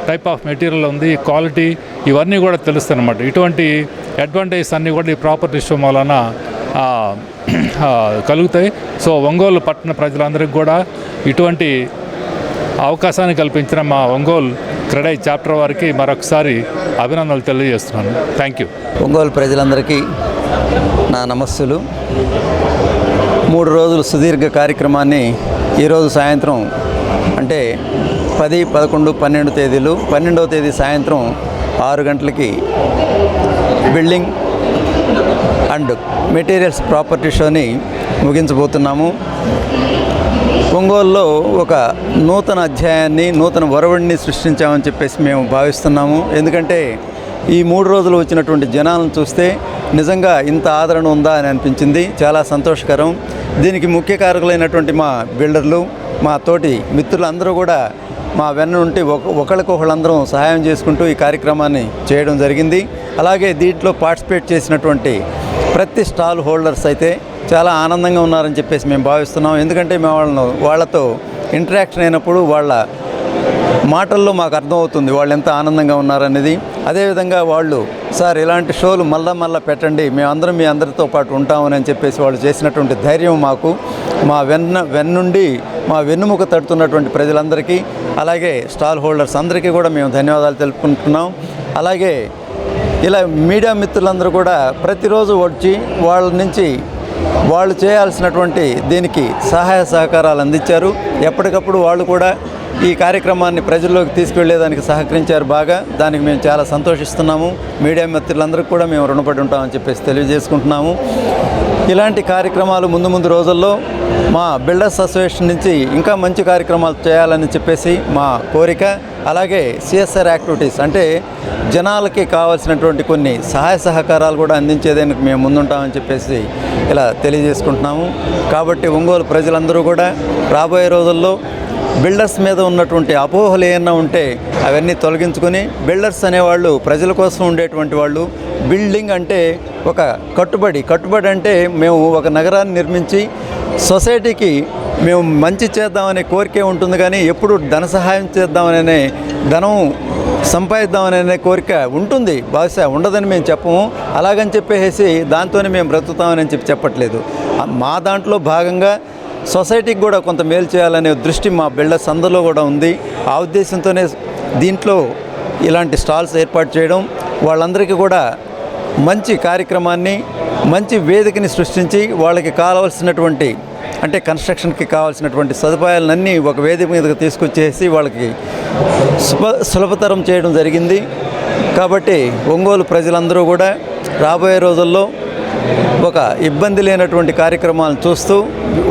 టైప్ ఆఫ్ మెటీరియల్ ఉంది, క్వాలిటీ ఇవన్నీ కూడా తెలుస్తాయి అన్నమాట. ఇటువంటి అడ్వాంటేజెస్ అన్నీ కూడా ఈ ప్రాపర్టీ షో వలన కలుగుతాయి. సో ఒంగోలు పట్టణ ప్రజలందరికీ కూడా ఇటువంటి అవకాశాన్ని కల్పించిన మా ఒంగోలు క్రెడాయ్ చాప్టర్ వారికి మరొకసారి అభినందనలు తెలియజేస్తున్నాను. Thank you. ఒంగోలు ప్రజలందరికీ నా నమస్సులు. 3 రోజుల సుదీర్ఘ కార్యక్రమాన్ని ఈరోజు సాయంత్రం అంటే 10, 11, 12 తేదీలు 12వ తేదీ సాయంత్రం 6 గంటలకి బిల్డింగ్ అండ్ మెటీరియల్స్ ప్రాపర్టీ షోని ముగించబోతున్నాము. ఒంగోలులో ఒక నూతన అధ్యాయాన్ని, నూతన ఒరవడిని సృష్టించామని చెప్పేసి మేము భావిస్తున్నాము. ఎందుకంటే ఈ 3 రోజులు వచ్చినటువంటి జనాలను చూస్తే నిజంగా ఇంత ఆదరణ ఉందా అని అనిపించింది. చాలా సంతోషకరం. దీనికి ముఖ్య కారకులైనటువంటి మా బిల్డర్లు, మా తోటి మిత్రులందరూ కూడా మా వెన్న నుండి ఒకళ్ళకొకళ్ళందరం సహాయం చేసుకుంటూ ఈ కార్యక్రమాన్ని చేయడం జరిగింది. అలాగే దీంట్లో పార్టిసిపేట్ చేసినటువంటి ప్రతి స్టాల్ హోల్డర్స్ అయితే చాలా ఆనందంగా ఉన్నారని చెప్పేసి మేము భావిస్తున్నాం. ఎందుకంటే మేము వాళ్ళతో ఇంటరాక్షన్ అయినప్పుడు వాళ్ళ మాటల్లో మాకు అర్థమవుతుంది వాళ్ళు ఎంత ఆనందంగా ఉన్నారనేది. అదేవిధంగా వాళ్ళు సార్ ఇలాంటి షోలు మళ్ళా పెట్టండి, మేమందరం మీ అందరితో పాటు ఉంటామని చెప్పేసి వాళ్ళు చేసినటువంటి ధైర్యం మాకు మా వెన్నుండి మా వెన్నుముక తడుతున్నటువంటి ప్రజలందరికీ అలాగే స్టాల్ హోల్డర్స్ అందరికీ కూడా మేము ధన్యవాదాలు తెలుపుకుంటున్నాం. అలాగే ఇలా మీడియా మిత్రులందరూ కూడా ప్రతిరోజు వచ్చి వాళ్ళ నుంచి వాళ్ళు చేయాల్సినటువంటి దీనికి సహాయ సహకారాలు అందించారు. ఎప్పటికప్పుడు వాళ్ళు కూడా ఈ కార్యక్రమాన్ని ప్రజల్లోకి తీసుకెళ్లేదానికి సహకరించారు బాగా. దానికి మేము చాలా సంతోషిస్తున్నాము. మీడియా మిత్రులందరికీ కూడా మేము రుణపడి ఉంటామని చెప్పేసి తెలియజేసుకుంటున్నాము. ఇలాంటి కార్యక్రమాలు ముందు రోజుల్లో మా బిల్డర్స్ అసోసియేషన్ నుంచి ఇంకా మంచి కార్యక్రమాలు చేయాలని చెప్పేసి మా కోరిక. అలాగే సిఎస్ఆర్ యాక్టివిటీస్ అంటే జనాలకి కావాల్సినటువంటి కొన్ని సహాయ సహకారాలు కూడా అందించేదానికి మేము ముందుంటామని చెప్పేసి ఇలా తెలియజేసుకుంటున్నాము. కాబట్టి ఒంగోలు ప్రజలందరూ కూడా రాబోయే రోజుల్లో బిల్డర్స్ మీద ఉన్నటువంటి అపోహలు ఏమన్నా ఉంటే అవన్నీ తొలగించుకొని బిల్డర్స్ అనేవాళ్ళు ప్రజల కోసం ఉండేటువంటి వాళ్ళు. బిల్డింగ్ అంటే ఒక కట్టుబడి అంటే మేము ఒక నగరాన్ని నిర్మించి సొసైటీకి మేము మంచి చేద్దామనే కోరికే ఉంటుంది, కానీ ఎప్పుడు ధన సహాయం చేద్దామనే ధనం సంపాదిద్దామనే కోరిక ఉంటుంది. బహుశా ఉండదని మేము చెప్పము. అలాగని చెప్పేసి దాంతోనే మేము బ్రతుకుతామని చెప్పట్లేదు. మా దాంట్లో భాగంగా సొసైటీకి కూడా కొంత మేలు చేయాలనే దృష్టి మా బిల్డర్స్ అందరిలో కూడా ఉంది. ఆ ఉద్దేశంతోనే దీంట్లో ఇలాంటి స్టాల్స్ ఏర్పాటు చేయడం, వాళ్ళందరికీ కూడా మంచి కార్యక్రమాన్ని మంచి వేదికని సృష్టించి వాళ్ళకి కావాల్సినటువంటి అంటే కన్స్ట్రక్షన్కి కావాల్సినటువంటి సదుపాయాలన్నీ ఒక వేదిక మీదకి తీసుకొచ్చేసి వాళ్ళకి సులభతరం చేయడం జరిగింది. కాబట్టి ఒంగోలు ప్రజలందరూ కూడా రాబోయే రోజుల్లో ఒక ఇబ్బంది లేనటువంటి కార్యక్రమాలను చూస్తూ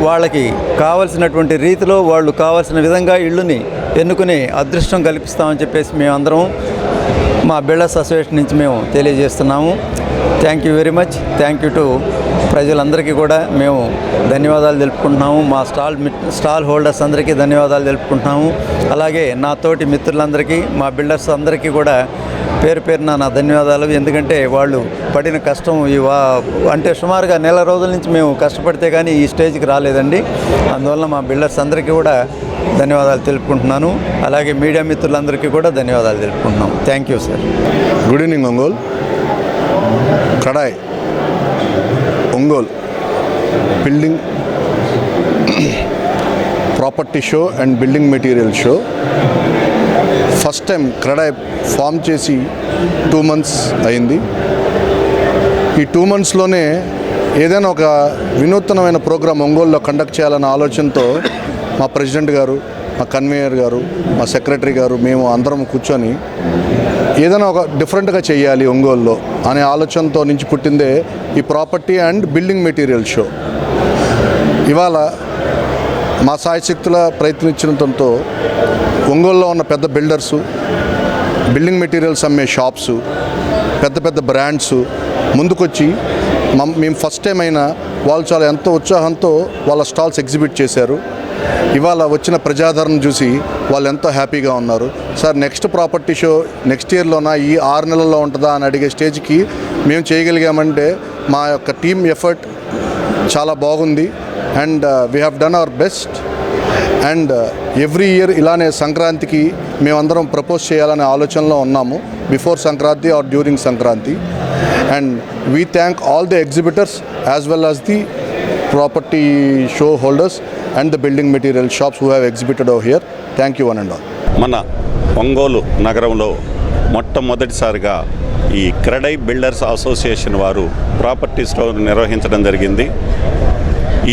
వాళ్ళకి కావలసినటువంటి రీతిలో వాళ్ళు కావాల్సిన విధంగా ఇళ్ళని ఎన్నుకునే అదృష్టం కల్పిస్తామని చెప్పేసి మేమందరం మా బిల్డర్స్ అసోసియేషన్ నుంచి మేము తెలియజేస్తున్నాము. Thank you very much. Thank you to ప్రజలందరికీ కూడా మేము ధన్యవాదాలు తెలుపుకుంటున్నాము. మా స్టాల్ హోల్డర్స్ అందరికీ ధన్యవాదాలు తెలుపుకుంటున్నాము. అలాగే నా తోటి మిత్రులందరికీ మా బిల్డర్స్ అందరికీ కూడా పేరున నా ధన్యవాదాలు. ఎందుకంటే వాళ్ళు పడిన కష్టం అంటే సుమారుగా నెల రోజుల నుంచి మేము కష్టపడితే కానీ ఈ స్టేజ్కి రాలేదండి. అందువల్ల మా బిల్డర్స్ అందరికీ కూడా ధన్యవాదాలు తెలుపుకుంటున్నాను. అలాగే మీడియా మిత్రులందరికీ కూడా ధన్యవాదాలు తెలుపుకుంటున్నాం. Thank you sir. Good evening Ongole. కడాయ్ Ongole building property show and building material show first time CREDAI form చేసి 2 months అయింది. ఈ 2 monthsలోనే ఏదైనా ఒక వినూత్నమైన ప్రోగ్రాం ఒంగోలులో కండక్ట్ చేయాలన్న ఆలోచనతో మా ప్రెసిడెంట్ గారు, మా కన్వీనర్ గారు, మా సెక్రటరీ గారు మేము అందరం కూర్చొని ఏదైనా ఒక డిఫరెంట్గా చేయాలి ఒంగోలులో అనే ఆలోచనతో నుంచి పుట్టిందే ఈ property and building material show. ఇవాళ మా సాయశక్తుల ప్రయత్నించడంతో ఒంగోలులో ఉన్న పెద్ద బిల్డర్సు, బిల్డింగ్ మెటీరియల్స్ అమ్మే షాప్సు, పెద్ద బ్రాండ్స్ ముందుకొచ్చి మేము ఫస్ట్ టైం అయినా వాళ్ళు చాలా ఎంతో ఉత్సాహంతో వాళ్ళ స్టాల్స్ ఎగ్జిబిట్ చేశారు. ఇవాళ వచ్చిన ప్రజాదరణ చూసి వాళ్ళు ఎంతో హ్యాపీగా ఉన్నారు. Sir next property show next ఇయర్లోనా ఈ 6 నెలల్లో ఉంటుందా అని అడిగే స్టేజ్కి మేము చేయగలిగామంటే మా యొక్క టీమ్ ఎఫర్ట్ చాలా బాగుంది. And we have done our best. And every year ఇలానే సంక్రాంతికి మేమందరం ప్రపోజ్ చేయాలనే ఆలోచనలో ఉన్నాము, before Sankranti are during Sankranti. And we thank all the exhibitors as well as the property show holders and the building material shops who have exhibited over here. Thank you one and all. మన ఒంగోలు నగరంలో మొట్టమొదటిసారిగా ఈ CREDAI builders association వారు property store నిర్వహించడం జరిగింది.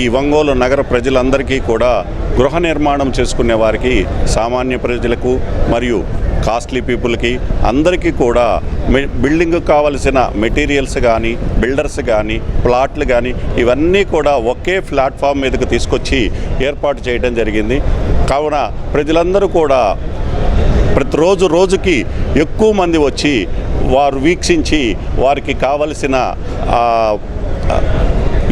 ఈ ఒంగోలు నగర ప్రజలందరికీ కూడా గృహ నిర్మాణం చేసుకునే వారికి, సామాన్య ప్రజలకు మరియు కాస్ట్లీ పీపుల్కి అందరికీ కూడా బిల్డింగ్ కావలసిన మెటీరియల్స్ కానీ, బిల్డర్స్ కానీ, ప్లాట్లు కానీ ఇవన్నీ కూడా ఒకే ప్లాట్ఫామ్ మీదకి తీసుకొచ్చి ఏర్పాటు చేయడం జరిగింది. కావున ప్రజలందరూ కూడా రోజుకి ఎక్కువ మంది వచ్చి వారు వీక్షించి వారికి కావలసిన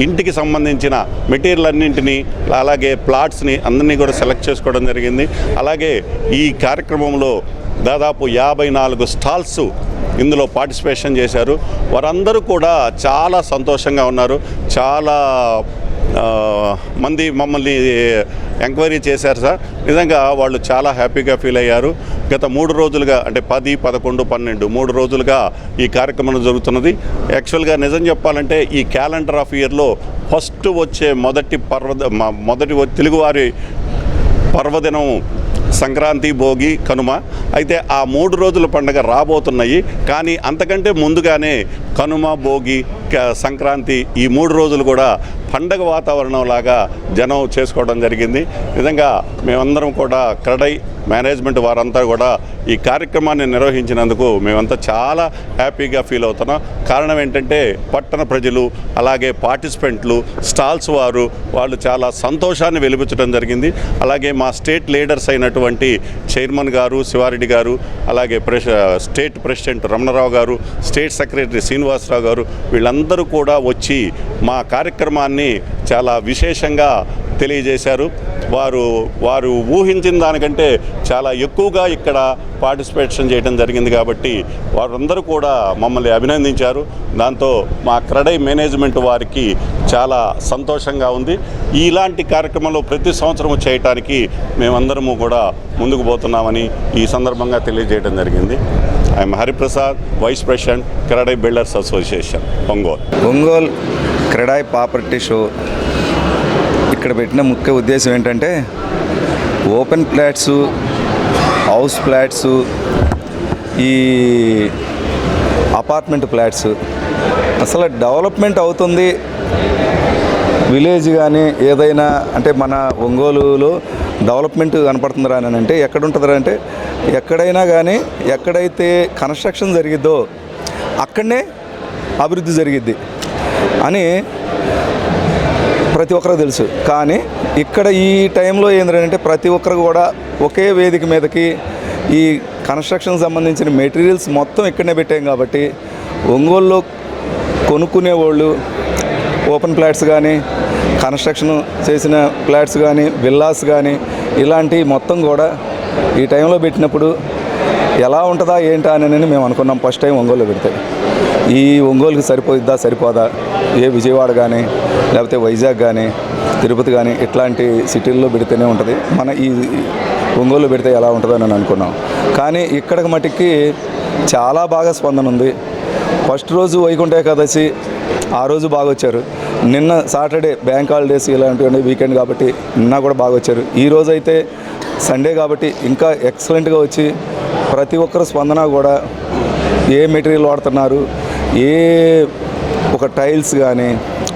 ఇంటికి సంబంధించిన మెటీరియల్ అన్నింటినీ అలాగే ప్లాట్స్ని అందరినీ కూడా సెలెక్ట్ చేసుకోవడం జరిగింది. అలాగే ఈ కార్యక్రమంలో దాదాపు 54 స్టాల్స్ ఇందులో పార్టిసిపేషన్ చేశారు. వారందరూ కూడా చాలా సంతోషంగా ఉన్నారు. చాలా మంది మమ్మల్ని ఎంక్వైరీ చేశారు సార్. నిజంగా వాళ్ళు చాలా హ్యాపీగా ఫీల్ అయ్యారు. గత 3 రోజులుగా అంటే 10, 11, 12 3 రోజులుగా ఈ కార్యక్రమం జరుగుతున్నది. యాక్చువల్గా నిజం చెప్పాలంటే ఈ క్యాలెండర్ ఆఫ్ ఇయర్లో ఫస్ట్ వచ్చే మొదటి తెలుగువారి పర్వదినం సంక్రాంతి, భోగి, కనుమ. అయితే ఆ 3 రోజుల పండుగ రాబోతున్నాయి. కానీ అంతకంటే ముందుగానే కనుమ, భోగి, సంక్రాంతి ఈ 3 రోజులు కూడా పండగ వాతావరణం లాగా జనం చేసుకోవడం జరిగింది. నిజంగా మేమందరం కూడా క్రెడై మేనేజ్మెంట్ వారంతా కూడా ఈ కార్యక్రమాన్ని నిర్వహించినందుకు మేమంతా చాలా హ్యాపీగా ఫీల్ అవుతున్నాం. కారణం ఏంటంటే పట్టణ ప్రజలు అలాగే పార్టిసిపెంట్లు, స్టాల్స్ వాళ్ళు చాలా సంతోషాన్ని వెలిపించడం జరిగింది. అలాగే మా స్టేట్ లీడర్స్ అయినటువంటి చైర్మన్ గారు శివారెడ్డి గారు, అలాగే స్టేట్ ప్రెసిడెంట్ రమణరావు గారు, స్టేట్ సెక్రటరీ శ్రీనివాసరావు గారు, వీళ్ళందరూ కూడా వచ్చి మా కార్యక్రమాన్ని చాలా విశేషంగా తెలియజేశారు. వారు ఊహించిన దానికంటే చాలా ఎక్కువగా ఇక్కడ పార్టిసిపేషన్ చేయడం జరిగింది. కాబట్టి వారందరూ కూడా మమ్మల్ని అభినందించారు. దాంతో మా క్రెడై మేనేజ్మెంట్ వారికి చాలా సంతోషంగా ఉంది. ఇలాంటి కార్యక్రమంలో ప్రతి సంవత్సరం చేయటానికి మేమందరము కూడా ముందుకు పోతున్నామని ఈ సందర్భంగా తెలియజేయడం జరిగింది. I'm Hariprasad, vice president, CREDAI builders association, Ongole CREDAI property show ఇక్కడ పెట్టిన ముఖ్య ఉద్దేశం ఏంటంటే ఓపెన్ ప్లాట్స్, హౌస్ ప్లాట్స్, ఈ అపార్ట్మెంట్ ప్లాట్స్ అసలు డెవలప్మెంట్ అవుతుంది. విలేజ్ కానీ ఏదైనా అంటే మన ఒంగోలులో డెవలప్మెంట్ కనపడుతుందిరా అని అంటే ఎక్కడ ఉంటుందిరా అంటే ఎక్కడైనా కానీ ఎక్కడైతే కన్స్ట్రక్షన్ జరిగిద్దో అక్కడనే అభివృద్ధి జరిగిద్ది అని ప్రతి ఒక్కరికి తెలుసు. కానీ ఇక్కడ ఈ టైంలో ఏంటంటే ప్రతి ఒక్కరు కూడా ఒకే వేదిక మీదకి ఈ కన్స్ట్రక్షన్ సంబంధించిన మెటీరియల్స్ మొత్తం ఇక్కడనే పెట్టాం కాబట్టి ఒంగోలులో కొనుక్కునే వాళ్ళు ఓపెన్ ప్లాట్స్ కానీ, కన్స్ట్రక్షన్ చేసిన ప్లాట్స్ కానీ, విల్లాస్ కానీ ఇలాంటివి మొత్తం కూడా ఈ టైంలో పెట్టినప్పుడు ఎలా ఉంటుందా ఏంటా అని మేము అనుకున్నాం. ఫస్ట్ టైం ఒంగోలులో పెడితే ఈ ఒంగోలుకి సరిపోదా ఏ విజయవాడ కానీ లేకపోతే వైజాగ్ కానీ తిరుపతి కానీ ఇట్లాంటి సిటీల్లో పెడితేనే ఉంటుంది, మన ఈ ఒంగోలు పెడితే ఎలా ఉంటుందని అనుకున్నాం. కానీ ఇక్కడికి మటుకి చాలా బాగా స్పందన ఉంది. ఫస్ట్ రోజు వైకుంఠ ఏకాదశి ఆ రోజు బాగా వచ్చారు. నిన్న సాటర్డే బ్యాంక్ హాలిడేస్ ఇలాంటివన్నీ వీకెండ్ కాబట్టి నిన్న కూడా బాగా వచ్చారు. ఈరోజు అయితే సండే కాబట్టి ఇంకా ఎక్సలెంట్గా వచ్చి ప్రతి ఒక్కరు స్పందన కూడా ఏ మెటీరియల్ వాడుతున్నారు, ఏ ఒక టైల్స్ కానీ,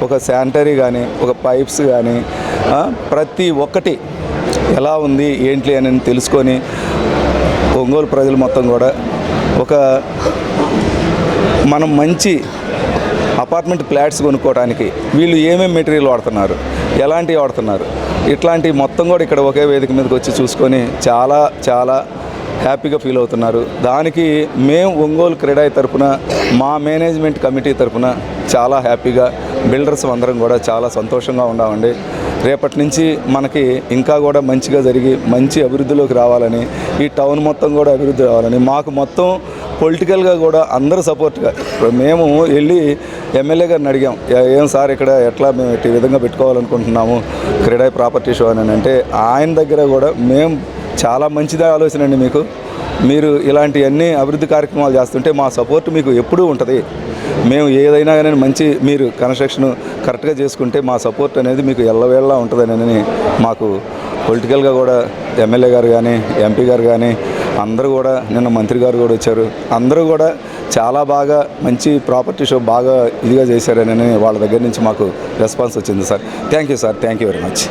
ఒక శానిటరీ కానీ, ఒక పైప్స్ కానీ ప్రతి ఒక్కటి ఎలా ఉంది ఏంటి అని తెలుసుకొని ఒంగోలు ప్రజలు మొత్తం కూడా ఒక మనం మంచి అపార్ట్మెంట్ ఫ్లాట్స్ కొనుక్కోవడానికి వీళ్ళు ఏమేమి మెటీరియల్ వాడుతున్నారు, ఎలాంటివి వాడుతున్నారు, ఇట్లాంటి మొత్తం కూడా ఇక్కడ ఒకే వేదిక మీదకి వచ్చి చూసుకొని చాలా చాలా హ్యాపీగా ఫీల్ అవుతున్నారు. దానికి మేము ఒంగోలు క్రెడై తరపున మా మేనేజ్మెంట్ కమిటీ తరపున చాలా హ్యాపీగా బిల్డర్స్ అందరం కూడా చాలా సంతోషంగా ఉన్నామండి. రేపటి నుంచి మనకి ఇంకా కూడా మంచిగా జరిగి మంచి అభివృద్ధిలోకి రావాలని, ఈ టౌన్ మొత్తం కూడా అభివృద్ధి రావాలని మాకు మొత్తం పొలిటికల్గా కూడా అందరూ సపోర్ట్గా మేము వెళ్ళి ఎమ్మెల్యే గారిని అడిగాం, ఏం సార్ ఇక్కడ ఎట్లా మేము ఈ విధంగా పెట్టుకోవాలనుకుంటున్నాము క్రెడై ప్రాపర్టీ షో అని అంటే ఆయన దగ్గర కూడా మేము చాలా మంచిదే ఆలోచన అండి, మీరు ఇలాంటివన్నీ అభివృద్ధి కార్యక్రమాలు చేస్తుంటే మా సపోర్ట్ మీకు ఎప్పుడూ ఉంటుంది. మేము ఏదైనా కానీ మంచి మీరు కన్స్ట్రక్షన్ కరెక్ట్గా చేసుకుంటే మా సపోర్ట్ అనేది మీకు ఎల్లవేళలా ఉంటుందని మాకు పొలిటికల్గా కూడా ఎమ్మెల్యే గారు కానీ ఎంపీ గారు కానీ అందరూ కూడా నిన్న మంత్రి గారు కూడా వచ్చారు. అందరూ కూడా చాలా బాగా మంచి ప్రాపర్టీ షో బాగా ఇదిగా చేశారని వాళ్ళ దగ్గర నుంచి మాకు రెస్పాన్స్ వచ్చింది sir. Thank you sir, thank you very much.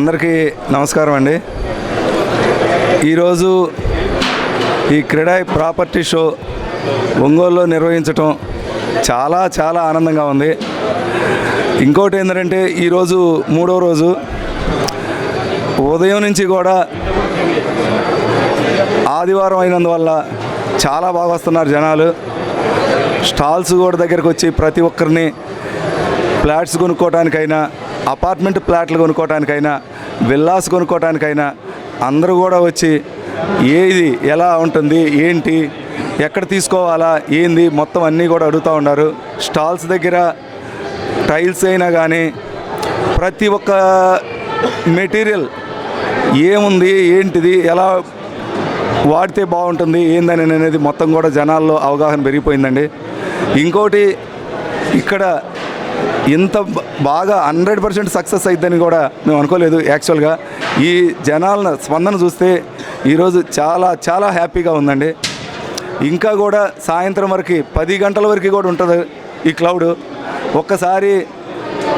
అందరికీ నమస్కారం అండి. ఈరోజు ఈ క్రెడాయ్ ప్రాపర్టీ షో ఒంగోలులో నిర్వహించటం చాలా చాలా ఆనందంగా ఉంది. ఇంకోటి ఏంటంటే ఈరోజు 3వ రోజు ఉదయం నుంచి కూడా ఆదివారం అయినందువల్ల చాలా బాగా వస్తున్నారు జనాలు. స్టాల్స్ కూడా దగ్గరకు వచ్చి ప్రతి ఒక్కరిని ఫ్లాట్స్ కొనుక్కోవడానికైనా, అపార్ట్మెంట్ ఫ్లాట్లు కొనుక్కోవడానికైనా, విల్లాస్ కొనుక్కోవడానికైనా అందరూ కూడా వచ్చి ఏది ఎలా ఉంటుంది, ఏంటి, ఎక్కడ తీసుకోవాలా, ఏంది మొత్తం అన్నీ కూడా అడుగుతూ ఉన్నారు. స్టాల్స్ దగ్గర టైల్స్ అయినా కానీ ప్రతి ఒక్క మెటీరియల్ ఏముంది, ఏంటిది, ఎలా వాడితే బాగుంటుంది, ఏందని అనేది మొత్తం కూడా జనాల్లో అవగాహన పెరిగిపోయిందండి. ఇంకోటి ఇక్కడ ఇంత బాగా 100% సక్సెస్ అయిద్దని కూడా మేము అనుకోలేదు. యాక్చువల్గా ఈ జనాల స్పందన చూస్తే ఈరోజు చాలా చాలా హ్యాపీగా ఉందండి. ఇంకా కూడా సాయంత్రం వరకు 10 గంటల వరకు కూడా ఉంటుంది ఈ క్లౌడ్. ఒక్కసారి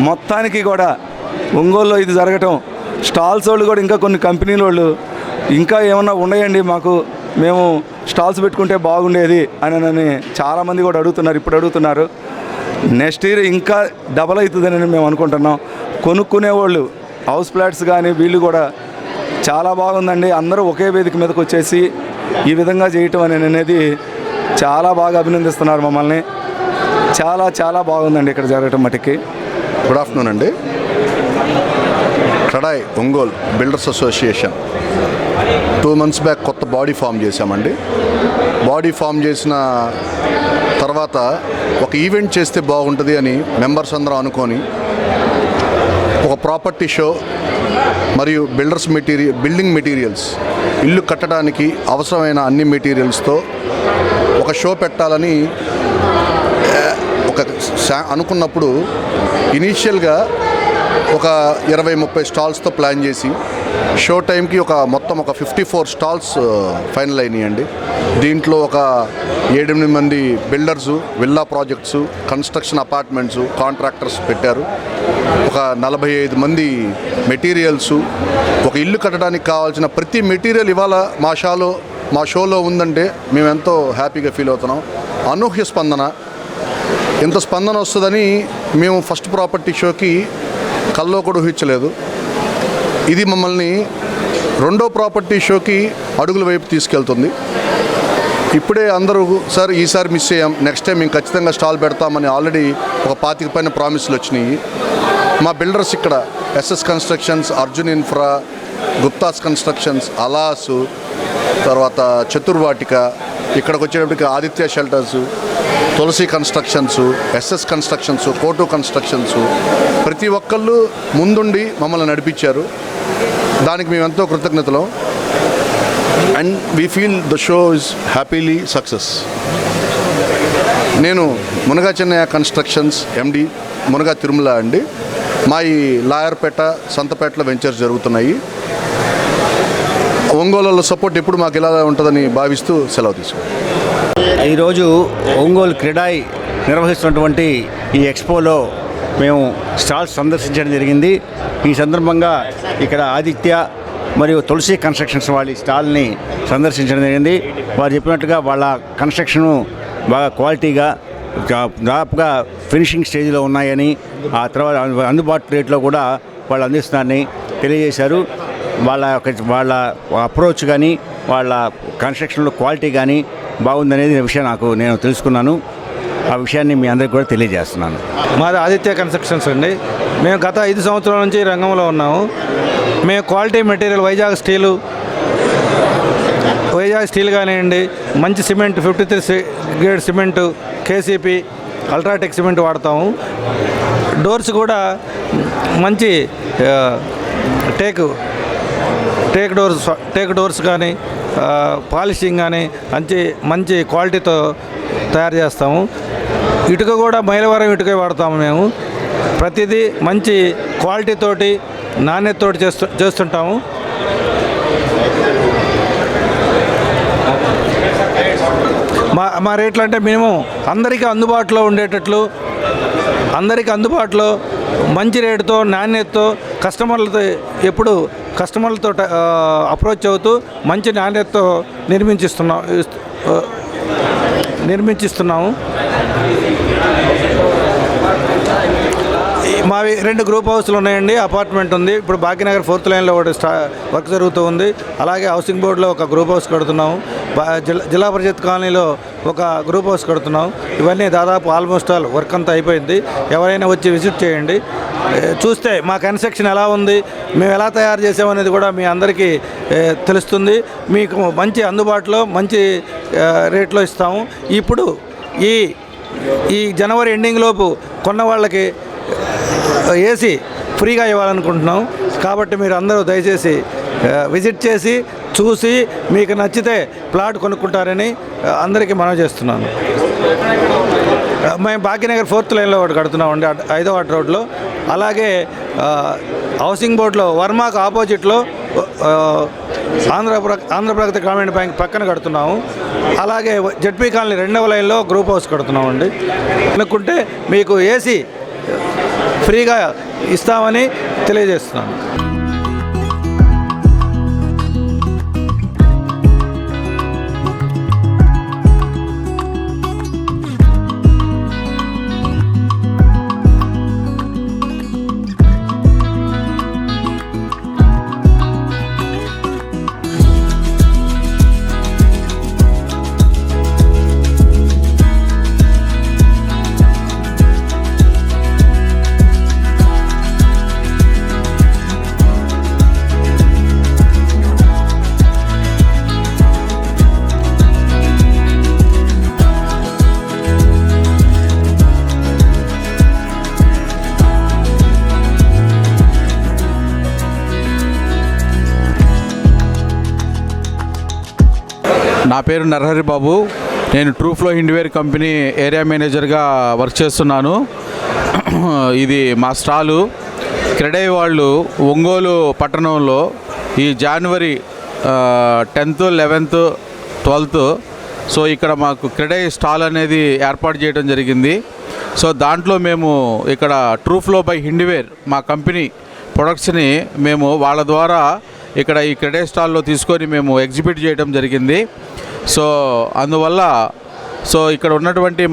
మొత్తానికి కూడా ఒంగోలులో ఇది జరగటం, స్టాల్స్ వాళ్ళు కూడా ఇంకా కొన్ని కంపెనీల వాళ్ళు ఇంకా ఏమన్నా ఉన్నాయండి మాకు, మేము స్టాల్స్ పెట్టుకుంటే బాగుండేది అని చాలామంది కూడా అడుగుతున్నారు. ఇప్పుడు అడుగుతున్నారు. నెక్స్ట్ ఇయర్ ఇంకా డబల్ అవుతుందని మేము అనుకుంటున్నాం. కొనుక్కునేవాళ్ళు హౌస్ ఫ్లాట్స్ కానీ వీళ్ళు కూడా చాలా బాగుందండి. అందరూ ఒకే వేదిక మీదకి వచ్చేసి ఈ విధంగా చేయటం అనేది చాలా బాగా అభినందిస్తున్నారు మమ్మల్ని. చాలా చాలా బాగుందండి ఇక్కడ జరగటం మటుకి. గుడ్ ఆఫ్టర్నూన్ అండి. CREDAI Ongole builders association 2 months back కొత్త బాడీ ఫామ్ చేశామండి. బాడీ ఫామ్ చేసిన తర్వాత ఒక ఈవెంట్ చేస్తే బాగుంటుంది అని మెంబర్స్ అందరూ అనుకొని ఒక ప్రాపర్టీ షో మరియు బిల్డింగ్ మెటీరియల్స్, ఇల్లు కట్టడానికి అవసరమైన అన్ని మెటీరియల్స్తో ఒక షో పెట్టాలని అనుకున్నప్పుడు ఇనీషియల్గా ఒక 20-30 స్టాల్స్తో ప్లాన్ చేసి షో టైంకి మొత్తం 54 స్టాల్స్ ఫైనల్ అయినాయండి. దీంట్లో ఒక 7-8 మంది builders, villa projects, construction apartments, contractors పెట్టారు. ఒక 45 మంది మెటీరియల్సు, ఒక ఇల్లు కట్టడానికి కావాల్సిన ప్రతి మెటీరియల్ ఇవాళ మా షోలో ఉందంటే మేము ఎంతో హ్యాపీగా ఫీల్ అవుతున్నాం. అనూహ్య స్పందన. ఇంత స్పందన వస్తుందని మేము ఫస్ట్ ప్రాపర్టీ షోకి కల్లో కూడా ఊహించలేదు. ఇది మమ్మల్ని 2వ ప్రాపర్టీ షోకి అడుగుల వైపు తీసుకెళ్తుంది. ఇప్పుడే అందరూ సార్ ఈసారి మిస్ అయ్యాం, నెక్స్ట్ టైం మేము ఖచ్చితంగా స్టాల్ పెడతామని ఆల్రెడీ ఒక 25 పైన ప్రామిస్లు వచ్చినాయి. మా బిల్డర్స్ ఇక్కడ SS constructions, Arjun infra, Guptas constructions, అలాసు, తర్వాత చతుర్వాటిక, ఇక్కడికి వచ్చేటప్పటికి Aditya shelters, Tulasi constructions, SS constructions, కోటు కన్స్ట్రక్షన్స్, ప్రతి ఒక్కళ్ళు ముందుండి మమ్మల్ని నడిపించారు. దానికి మేము ఎంతో కృతజ్ఞతలు. And we feel the show is happily success. నేను మునగా చెన్నయ్య కన్స్ట్రక్షన్స్ ఎండి మునగా తిరుమల అండి. మా ఈ లాయర్పేట, సంతపేటలో వెంచర్స్ జరుగుతున్నాయి. ఒంగోలులో సపోర్ట్ ఎప్పుడు మాకు ఇలా ఉంటుందని భావిస్తూ సెలవు తీసుకుంటాం. ఈరోజు ఒంగోలు క్రెడాయ్ నిర్వహిస్తున్నటువంటి ఈ ఎక్స్పోలో మేము స్టాల్స్ సందర్శించడం జరిగింది. ఈ సందర్భంగా ఇక్కడ ఆదిత్య మరియు తులసి కన్స్ట్రక్షన్స్ వాళ్ళ స్టాల్ని సందర్శించడం జరిగింది. వారు చెప్పినట్టుగా వాళ్ళ కన్స్ట్రక్షను బాగా క్వాలిటీగా దాదాపుగా ఫినిషింగ్ స్టేజ్లో ఉన్నాయని, ఆ తర్వాత అందుబాటు రేట్లో కూడా వాళ్ళు అందిస్తున్నారని తెలియజేశారు. వాళ్ళ అప్రోచ్ కానీ వాళ్ళ కన్స్ట్రక్షన్లో క్వాలిటీ కానీ బాగుందనేది విషయం నేను తెలుసుకున్నాను. ఆ విషయాన్ని మీ అందరికీ కూడా తెలియజేస్తున్నాను. మాది ఆదిత్య కన్స్ట్రక్షన్స్ అండి. మేము గత 5 సంవత్సరాల నుంచి రంగంలో ఉన్నాము. మేము క్వాలిటీ మెటీరియల్ వైజాగ్ స్టీల్ కానివ్వండి, మంచి cement 53 grade cement, KCP, UltraTech cement వాడతాము. డోర్స్ కూడా మంచి టేక్ డోర్స్ కానీ, పాలిషింగ్ కానీ మంచి క్వాలిటీతో తయారు చేస్తాము. ఇటుక కూడా మైలవరం ఇటుక వాడతాము మేము. ప్రతిదీ మంచి క్వాలిటీతోటి, నాణ్యతతోటి చేస్తుంటాము. మా రేట్లు అంటే మినిమం అందరికీ అందుబాటులో ఉండేటట్లు, అందరికీ అందుబాటులో మంచి రేటుతో, నాణ్యతతో, కస్టమర్లతో ఎప్పుడు కస్టమర్లతో అప్రోచ్ అవుతూ మంచి నాణ్యతతో నిర్మించిస్తున్నాము. మావి 2 గ్రూప్ హౌస్లు ఉన్నాయండి. అపార్ట్మెంట్ ఉంది. ఇప్పుడు భాగ్యనగర్ 4th లైన్లో ఒకటి వర్క్ జరుగుతూ ఉంది. అలాగే హౌసింగ్ బోర్డులో ఒక గ్రూప్ హౌస్ కడుతున్నాము. జిల్లా పరిషత్ కాలనీలో ఒక గ్రూప్ హౌస్ కడుతున్నాం. ఇవన్నీ దాదాపు ఆల్మోస్ట్ ఆల్ వర్క్ అంతా అయిపోయింది. ఎవరైనా వచ్చి విజిట్ చేయండి, చూస్తే మా కన్స్ట్రక్షన్ ఎలా ఉంది, మేము ఎలా తయారు చేసామనేది కూడా మీ అందరికీ తెలుస్తుంది. మీకు మంచి అందుబాటులో మంచి రేట్లో ఇస్తాము. ఇప్పుడు ఈ జనవరి ఎండింగ్ లోపు కొన్న వాళ్ళకి ఏసీ ఫ్రీగా ఇవ్వాలనుకుంటున్నాం. కాబట్టి మీరు అందరూ దయచేసి విజిట్ చేసి చూసి మీకు నచ్చితే ప్లాట్ కొనుక్కుంటారని అందరికీ మనవి చేస్తున్నాను. మేము భాగ్యనగర్ 4th లైన్లో ఒకటి కడుతున్నామండి, 5వ వార్డ్ రోడ్లో. అలాగే హౌసింగ్ బోర్డులో వర్మాకు ఆపోజిట్లో ఆంధ్రప్రగతి గ్రామీణ బ్యాంక్ పక్కన కడుతున్నాము. అలాగే జెడ్పీ కాలనీ 2వ లైన్లో గ్రూప్ హౌస్ కడుతున్నామండి. అనుకుంటే మీకు ఏసీ ఫ్రీగా ఇస్తామని తెలియజేస్తున్నాను. నా పేరు నరహరి బాబు. నేను ట్రూఫ్లో హిండ్వేర్ కంపెనీ ఏరియా మేనేజర్గా వర్క్ చేస్తున్నాను. ఇది మా స్టాలు. క్రెడై వాళ్ళు ఒంగోలు పట్టణంలో ఈ జనవరి 10th, 11th, 12th సో ఇక్కడ మాకు క్రెడై స్టాల్ అనేది ఏర్పాటు చేయడం జరిగింది. సో దాంట్లో మేము ఇక్కడ ట్రూఫ్లో బై హిండ్వేర్ మా కంపెనీ ప్రొడక్ట్స్ని మేము వాళ్ళ ద్వారా ఇక్కడ ఈ క్రెడై స్టాల్లో తీసుకొని మేము ఎగ్జిబిట్ చేయడం జరిగింది. సో అందువల్ల ఇక్కడ ఉన్నటువంటి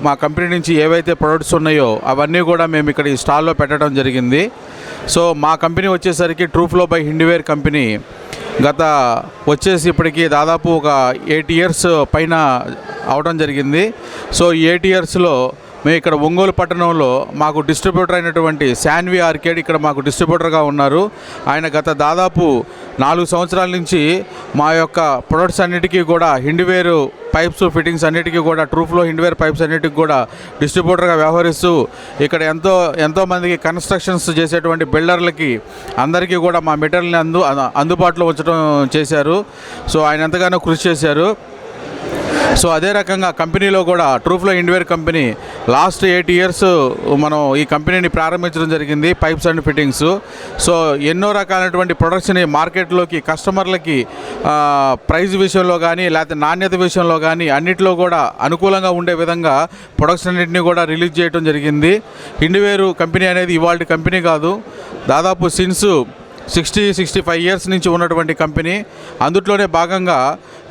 మా కంపెనీ నుంచి ఏవైతే ప్రొడక్ట్స్ ఉన్నాయో అవన్నీ కూడా మేము ఇక్కడ ఈ స్టాల్లో పెట్టడం జరిగింది. సో మా కంపెనీ వచ్చేసరికి ట్రూఫ్లో బై హిండ్వేర్ కంపెనీ గత వచ్చేసి ఇప్పటికీ దాదాపు ఒక 8 years పైన అవడం జరిగింది. సో ఈ 8 yearsలో మేము ఇక్కడ ఒంగోలు పట్టణంలో మాకు డిస్ట్రిబ్యూటర్ అయినటువంటి శాన్వి ఆర్కేడ్ ఇక్కడ మాకు డిస్ట్రిబ్యూటర్గా ఉన్నారు. ఆయన గత దాదాపు 4 సంవత్సరాల నుంచి మా యొక్క ప్రొడక్ట్స్ అన్నిటికీ కూడా హిండ్వేర్ పైప్స్ ఫిట్టింగ్స్ అన్నిటికీ కూడా ట్రూఫ్లో హిండ్వేర్ పైప్స్ అన్నిటికీ కూడా డిస్ట్రిబ్యూటర్గా వ్యవహరిస్తూ ఇక్కడ ఎంతోమందికి కన్స్ట్రక్షన్స్ చేసేటువంటి బిల్డర్లకి అందరికీ కూడా మా మెటీరియల్ని అందుబాటులో ఉంచడం చేశారు. సో ఆయన ఎంతగానో కృషి చేశారు. సో అదే రకంగా కంపెనీలో కూడా ట్రూఫ్లో హిండ్వేర్ కంపెనీ లాస్ట్ 8 years మనం ఈ కంపెనీని ప్రారంభించడం జరిగింది, పైప్స్ అండ్ ఫిట్టింగ్స్. సో ఎన్నో రకాలైనటువంటి ప్రొడక్ట్స్ని మార్కెట్లోకి కస్టమర్లకి ప్రైస్ విషయంలో కానీ లేకపోతే నాణ్యత విషయంలో కానీ అన్నింటిలో కూడా అనుకూలంగా ఉండే విధంగా ప్రొడక్ట్స్ అన్నింటినీ కూడా రిలీజ్ చేయడం జరిగింది. హిండ్వేర్ కంపెనీ అనేది ఇవాళ కంపెనీ కాదు, దాదాపు సిన్స్ 60-65 years నుంచి ఉన్నటువంటి కంపెనీ. అందుట్లోనే భాగంగా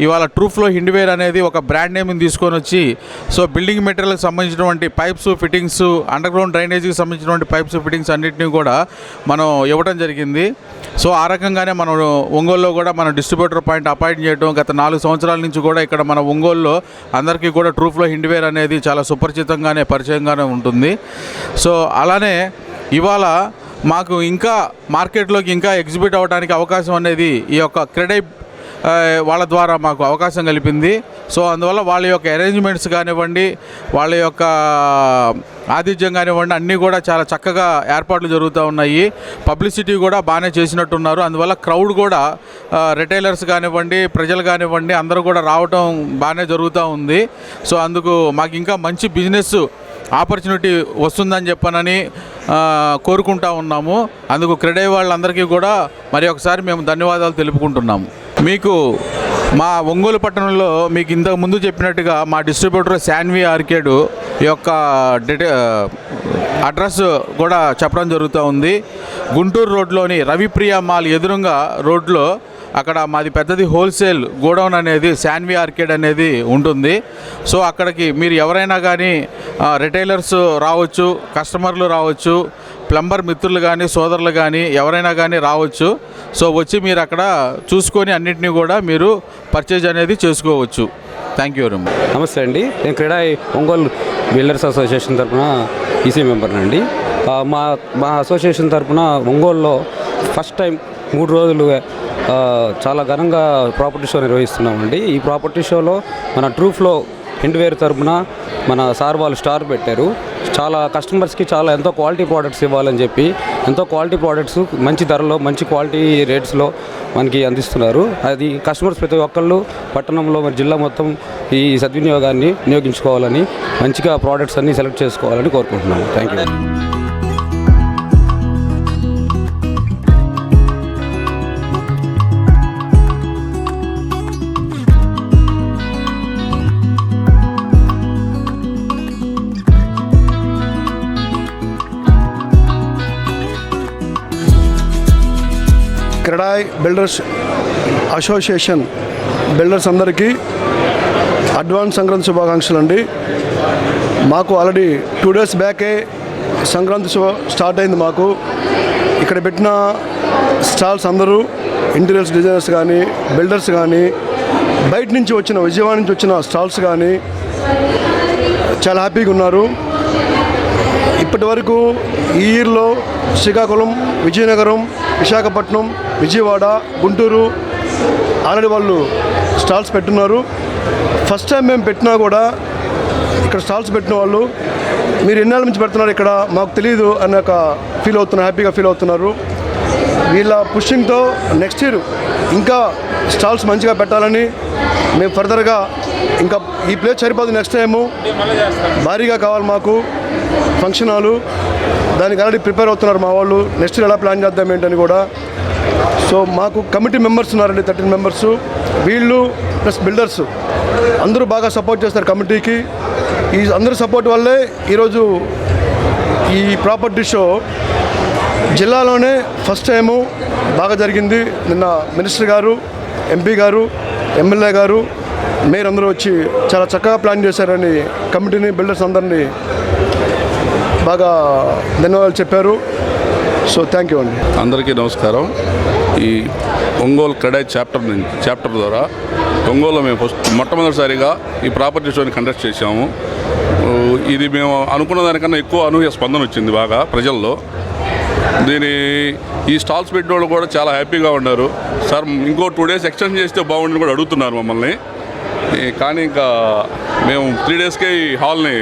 ఇవాళ ట్రూఫ్లో హిండ్వేర్ అనేది ఒక బ్రాండ్ నేమ్ని తీసుకొని వచ్చి సో బిల్డింగ్ మెటీరియల్కి సంబంధించినటువంటి పైప్స్ ఫిట్టింగ్స్, అండర్గ్రౌండ్ డ్రైనేజీకి సంబంధించినటువంటి పైప్స్ ఫిట్టింగ్స్ అన్నింటినీ కూడా మనం ఇవ్వడం జరిగింది. సో ఆ రకంగానే మనం ఒంగోలులో కూడా మనం డిస్ట్రిబ్యూటర్ పాయింట్ అపాయింట్ చేయడం గత 4 సంవత్సరాల నుంచి కూడా ఇక్కడ మన ఒంగోలులో అందరికీ కూడా ట్రూఫ్లో హిండ్వేర్ అనేది చాలా సుపరిచితంగానే పరిచయంగానే ఉంటుంది. సో అలానే ఇవాళ మాకు ఇంకా మార్కెట్లోకి ఇంకా ఎగ్జిబిట్ అవ్వడానికి అవకాశం అనేది ఈ యొక్క క్రెడై వాళ్ళ ద్వారా మాకు అవకాశం కల్పింది. సో అందువల్ల వాళ్ళ యొక్క అరేంజ్మెంట్స్ కానివ్వండి, వాళ్ళ యొక్క ఆతిథ్యం కానివ్వండి, అన్నీ కూడా చాలా చక్కగా ఏర్పాట్లు జరుగుతూ ఉన్నాయి. పబ్లిసిటీ కూడా బాగానే చేసినట్టున్నారు. అందువల్ల క్రౌడ్ కూడా రిటైలర్స్ కానివ్వండి, ప్రజలు కానివ్వండి, అందరూ కూడా రావటం బాగానే జరుగుతూ ఉంది. సో అందుకు మాకు ఇంకా మంచి బిజినెస్ ఆపర్చునిటీ వస్తుందని చెప్పనని కోరుకుంటా ఉన్నాము. అందుకు క్రెడై వాళ్ళందరికీ కూడా మరి ఒకసారి మేము ధన్యవాదాలు తెలుపుకుంటున్నాము. మీకు మా ఒంగోలు పట్టణంలో మీకు ఇంతకు ముందు చెప్పినట్టుగా మా డిస్ట్రిబ్యూటర్ శాన్వి ఆర్కేడ్ యొక్క అడ్రస్ కూడా చెప్పడం జరుగుతూ ఉంది. గుంటూరు రోడ్లోని రవిప్రియ మాల్ ఎదురుగా రోడ్లో అక్కడ మాది పెద్దది హోల్సేల్ గోడౌన్ అనేది శాన్వి ఆర్కేడ్ అనేది ఉంటుంది. సో అక్కడికి మీరు ఎవరైనా కానీ రిటైలర్స్ రావచ్చు, కస్టమర్లు రావచ్చు, ప్లంబర్ మిత్రులు కానీ సోదరులు కానీ ఎవరైనా కానీ రావచ్చు. సో వచ్చి మీరు అక్కడ చూసుకొని అన్నింటినీ కూడా మీరు పర్చేజ్ అనేది చేసుకోవచ్చు. Thank you very much. నమస్తే అండి, నేను క్రీడా ఒంగోలు బిల్డర్స్ అసోసియేషన్ తరఫున ఈసీ మెంబర్నండి. మా అసోసియేషన్ తరఫున ఒంగోలులో ఫస్ట్ టైం 3 రోజులు చాలా ఘనంగా ప్రాపర్టీ షో నిర్వహిస్తున్నామండి. ఈ ప్రాపర్టీ షోలో మన ట్రూఫ్లో హిండ్వేర్ తరఫున మన సార్ వాళ్ళు స్టార్ పెట్టారు. చాలా కస్టమర్స్కి ఎంతో క్వాలిటీ ప్రోడక్ట్స్ ఇవ్వాలని చెప్పి ఎంతో క్వాలిటీ ప్రోడక్ట్స్ మంచి ధరలో మంచి క్వాలిటీ రేట్స్లో మనకి అందిస్తున్నారు. అది కస్టమర్స్ ప్రతి ఒక్కళ్ళు పట్టణంలో మరి జిల్లా మొత్తం ఈ సద్వినియోగాన్ని వినియోగించుకోవాలని, మంచిగా ప్రోడక్ట్స్ అన్నీ సెలెక్ట్ చేసుకోవాలని కోరుకుంటున్నాను. Thank you. CREDAI builders association builders అందరికీ అడ్వాన్స్ సంక్రాంతి శుభాకాంక్షలు అండి. మాకు ఆల్రెడీ 2 days బ్యాకే సంక్రాంతి స్టార్ట్ అయింది. మాకు ఇక్కడ పెట్టిన స్టాల్స్ అందరూ ఇంటీరియర్స్ డిజైనర్స్ కానీ, బిల్డర్స్ కానీ, బయట నుంచి వచ్చిన విజయవాడ నుంచి వచ్చిన స్టాల్స్ కానీ చాలా హ్యాపీగా ఉన్నారు. ఇప్పటి వరకు ఈ ఇయర్లో శ్రీకాకుళం, విజయనగరం, విశాఖపట్నం, విజయవాడ, గుంటూరు ఆల్రెడీ వాళ్ళు స్టాల్స్ పెట్టున్నారు. ఫస్ట్ టైం మేము పెట్టినా కూడా ఇక్కడ స్టాల్స్ పెట్టిన వాళ్ళు మీరు ఎన్నాళ్ళ నుంచి పెడుతున్నారు ఇక్కడ మాకు తెలియదు అనే ఒక హ్యాపీగా ఫీల్ అవుతున్నారు. వీళ్ళ పుషింగ్తో నెక్స్ట్ ఇయర్ ఇంకా స్టాల్స్ మంచిగా పెట్టాలని మేము ఫర్దర్గా ఇంకా ఈ ప్లేస్ సరిపోదు, నెక్స్ట్ టైము భారీగా కావాలి మాకు ఫంక్షన్ హాలు. దానికి ఆల్రెడీ ప్రిపేర్ అవుతున్నారు మా వాళ్ళు. నెక్స్ట్ ఇయర్ ఎలా ప్లాన్ చేద్దాం ఏంటని కూడా. సో మాకు కమిటీ మెంబర్స్ ఉన్నారండి, 13 మెంబర్స్. వీళ్ళు ప్లస్ బిల్డర్స్ అందరూ బాగా సపోర్ట్ చేస్తారు కమిటీకి. ఈ అందరూ సపోర్ట్ వల్లే ఈరోజు ఈ ప్రాపర్టీ షో జిల్లాలోనే ఫస్ట్ టైము బాగా జరిగింది. నిన్న మినిస్టర్ గారు, ఎంపీ గారు, ఎమ్మెల్యే గారు, మేయర్ అందరూ వచ్చి చాలా చక్కగా ప్లాన్ చేశారని కమిటీని, బిల్డర్స్ అందరినీ బాగా ధన్యవాదాలు చెప్పారు. సో థ్యాంక్ యూ అండి. అందరికీ నమస్కారం. ఈ ఒంగోలు క్రెడాయ్ చాప్టర్ ద్వారా ఒంగోలులో మేము మొట్టమొదటిసారిగా ఈ ప్రాపర్టీ షోని కండక్ట్ చేశాము. ఇది మేము అనుకున్న దానికన్నా ఎక్కువ అనూహ్య స్పందన వచ్చింది బాగా ప్రజల్లో. ఈ స్టాల్స్ పెట్టిన వాళ్ళు కూడా చాలా హ్యాపీగా ఉన్నారు. సార్ ఇంకో 2 days ఎక్స్టెండ్ చేస్తే బాగుండని కూడా అడుగుతున్నారు మమ్మల్ని. కానీ ఇంకా మేము 3 daysకే ఈ హాల్ని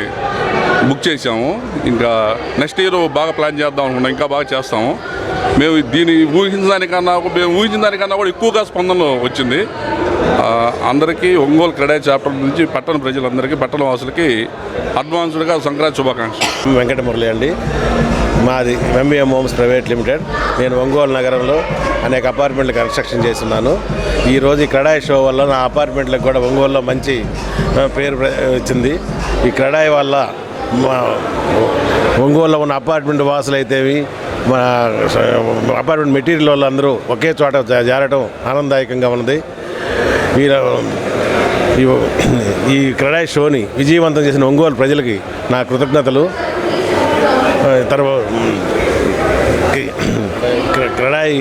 బుక్ చేసాము. ఇంకా నెక్స్ట్ ఇయర్ బాగా ప్లాన్ చేద్దాం అనుకున్నాం, ఇంకా బాగా చేస్తాము. మేము దీన్ని ఊహించిన దానికన్నా కూడా ఎక్కువగా స్పందన వచ్చింది. అందరికీ ఒంగోలు క్రెడాయ్ చాప్టర్ నుంచి పట్టణ ప్రజలందరికీ, పట్టణ వాసులకి అడ్వాన్స్డ్గా సంక్రాంతి శుభాకాంక్షలు. వెంకట మురళి అండి, మాది ఎంబీఎం హోమ్స్ ప్రైవేట్ లిమిటెడ్. నేను ఒంగోలు నగరంలో అనేక అపార్ట్మెంట్లు కన్స్ట్రక్షన్ చేస్తున్నాను. ఈరోజు ఈ క్రెడాయ్ షో వల్ల నా అపార్ట్మెంట్లకు కూడా ఒంగోలులో మంచి పేరు వచ్చింది. ఈ క్రెడాయ్ వల్ల మా ఒంగోలులో ఉన్న అపార్ట్మెంట్ వాసులు అయితేవి, మన అపార్ట్మెంట్ మెటీరియల్ వాళ్ళు అందరూ ఒకే చోట చేరడం ఆనందదాయకంగా ఉన్నది. ఈ క్రెడాయ్ షోని విజయవంతం చేసిన ఒంగోలు ప్రజలకి నా కృతజ్ఞతలు. క్రెడాయ్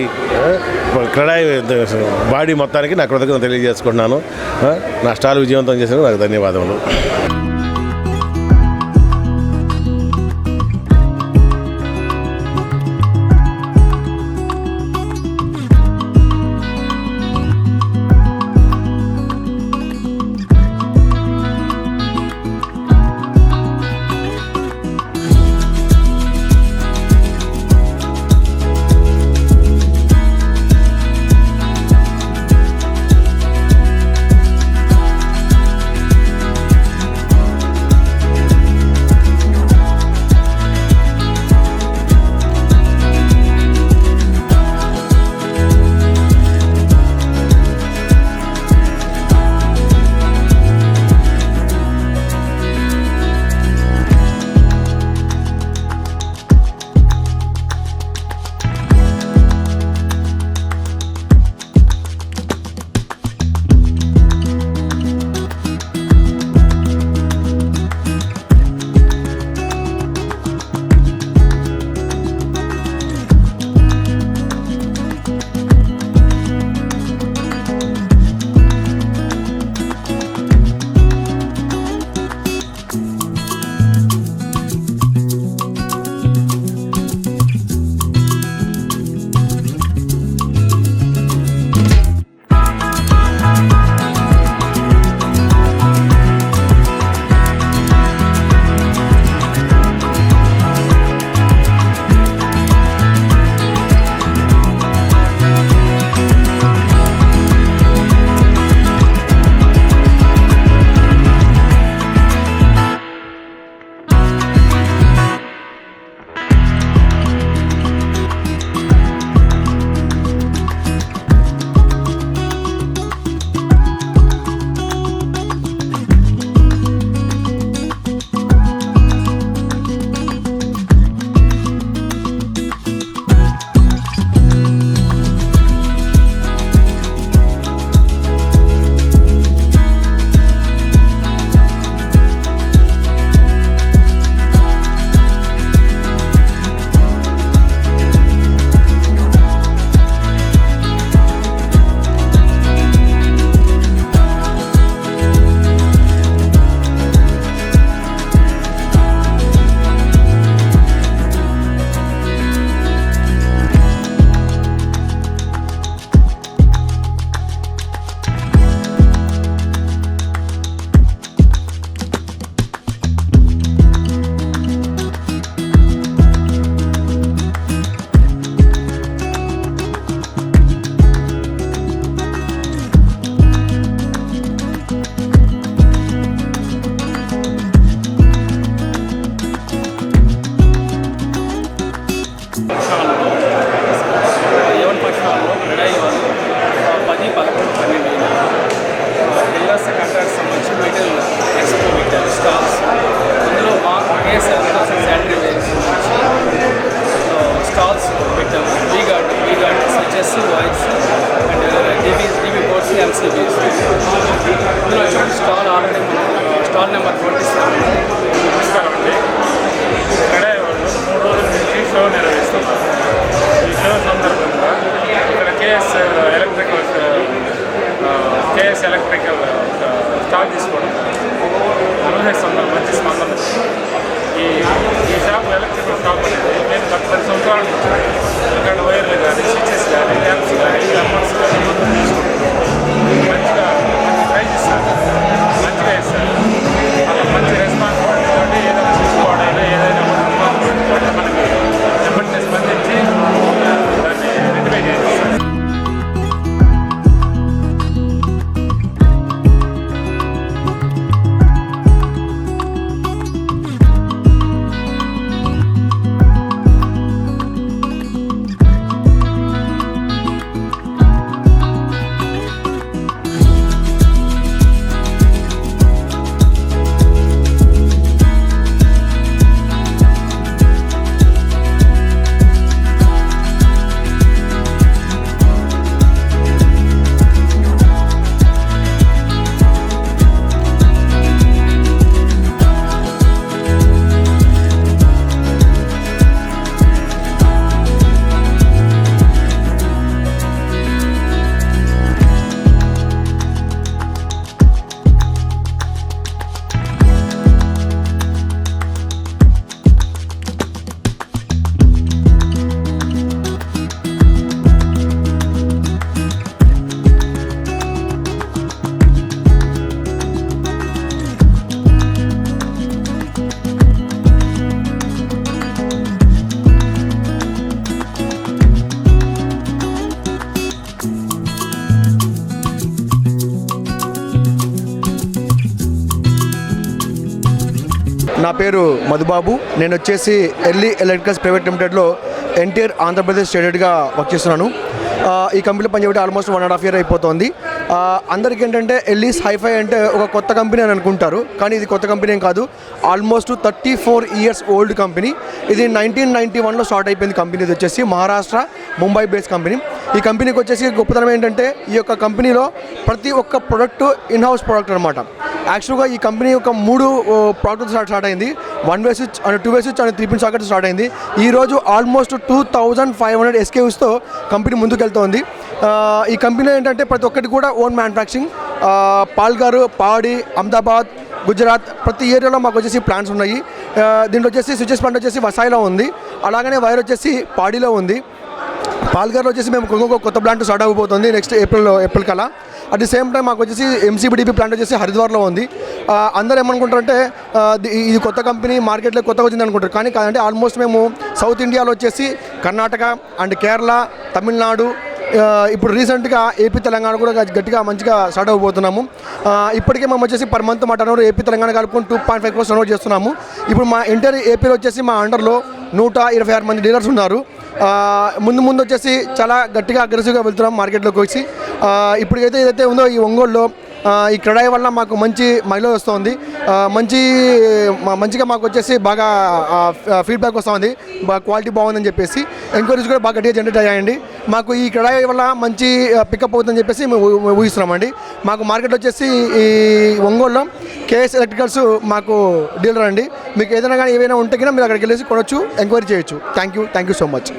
బాడీ మొత్తానికి నా కృతజ్ఞత తెలియజేసుకుంటున్నాను. నా స్టాల్ విజయవంతం చేసినందుకు నాకు ధన్యవాదములు. ఈ షాప్ ఎలక్ట్రికల్ షాప్ నేను గత 10 సంవత్సరాల నుంచి ఇక్కడ వైర్లు కానీ స్విచెస్ కానీ ల్యాంప్స్ కానీ కమర్స్ కానీ మంచిగా ప్రైజ్ ఇస్తారు, మంచిగా ఇస్తారు. అలా మంచి రెస్పాన్సిబిలిటీ తోటి ఏదైనా చూసుకోవడైనా ఏదైనా మనకి వెంటనే స్పందించి దాన్ని రెక్టిఫై చేస్తారు. నా పేరు మధుబాబు. నేను వచ్చేసి ఎల్ఈ ఎలక్ట్రికల్స్ ప్రైవేట్ లిమిటెడ్లో ఎన్టీఆర్ ఆంధ్రప్రదేశ్ స్టేటెడ్గా వర్క్ చేస్తున్నాను. ఈ కంపెనీలో పనిచేయడం ఆల్మోస్ట్ 1.5 year అయిపోతుంది. అందరికీ ఏంటంటే ఎల్ఈస్ హైఫై అంటే ఒక కొత్త కంపెనీ అని అనుకుంటారు, కానీ ఇది కొత్త కంపెనీ ఏం కాదు. Almost 34 years old company. ఇది 1991లో స్టార్ట్ అయిపోయింది కంపెనీ. ఇది వచ్చేసి మహారాష్ట్ర ముంబై బేస్డ్ కంపెనీ. ఈ కంపెనీకి వచ్చేసి గొప్పతనం ఏంటంటే ఈ యొక్క కంపెనీలో ప్రతి ఒక్క ప్రొడక్ట్ ఇన్హౌస్ ప్రొడక్ట్ అనమాట. యాక్చువల్గా ఈ కంపెనీ ఒక 3 ప్రోడక్ట్స్ స్టార్ట్ అయింది. 1 way switch and 2 way switch and 3-pin socket start అయింది. ఈరోజు ఆల్మోస్ట్ 2500 SKUsతో కంపెనీ ముందుకెళ్తోంది. ఈ కంపెనీ ఏంటంటే ప్రతి ఒక్కటి కూడా ఓన్ మ్యానుఫ్యాక్చరింగ్. పాల్ఘర్, పాడి, అహ్మదాబాద్, గుజరాత్ ప్రతి ఏరియాలో మాకు వచ్చేసి ప్లాంట్స్ ఉన్నాయి. దీంట్లో వచ్చేసి స్విచెస్ ప్లాంట్ వచ్చేసి వసాయిలో ఉంది, అలాగనే వైర్ వచ్చేసి పాడిలో ఉంది. పాల్ఘర్లో వచ్చేసి మేము కొత్త ప్లాంట్ స్టార్ట్ అయిపోతుంది నెక్స్ట్ ఏప్రిల్ కల్లా. అట్ ది సేమ్ టైం మాకు వచ్చేసి MCBDP ప్లాంట్ వచ్చేసి హరిద్వార్లో ఉంది. అందరూ ఏమనుకుంటారంటే ఇది కొత్త కంపెనీ మార్కెట్లో కొత్తగా వచ్చింది అనుకుంటారు, కానీ కాదంటే ఆల్మోస్ట్ మేము సౌత్ ఇండియాలో వచ్చేసి కర్ణాటక అండ్ కేరళ, తమిళనాడు, ఇప్పుడు రీసెంట్గా ఏపీ తెలంగాణ కూడా గట్టిగా మంచిగా స్టార్ట్ అయిపోతున్నాము. ఇప్పటికే మేము వచ్చేసి పర్ మంత్ మా టర్నోవర్ ఏపీ తెలంగాణ కలుపుకొని 2.5 crores టర్నోవర్ చేస్తున్నాము. ఇప్పుడు మా ఎంటైర్ ఏపీలో వచ్చేసి మా అండర్లో 126 మంది డీలర్స్ ఉన్నారు. ముందు వచ్చేసి చాలా గట్టిగా అగ్రెసివ్గా వెళ్తున్నాం మార్కెట్లోకి వచ్చి. ఇప్పటికైతే ఏదైతే ఉందో ఈ ఒంగోలులో ఈ క్రెడాయి వల్ల మాకు మంచి మైలేజ్ వస్తుంది. మంచిగా మాకు వచ్చేసి బాగా ఫీడ్బ్యాక్ వస్తుంది, బాగా క్వాలిటీ బాగుందని చెప్పేసి ఎంక్వైరీస్ కూడా బాగా గట్టిగా జనరేట్ అయ్యాయండి. మాకు ఈ క్రెడాయి వల్ల మంచి పికప్ అవుతుందని చెప్పేసి మేము ఊహిస్తున్నామండి. మాకు మార్కెట్ వచ్చేసి ఈ ఒంగోలులో కేఎస్ ఎలక్ట్రికల్స్ మాకు డీలర్ అండి. మీకు ఏదైనా కానీ ఏమైనా ఉంటే కన్నా మీరు అక్కడికి వెళ్ళేసి కొనొచ్చు, ఎంక్వైరీ చేయొచ్చు. Thank you so much.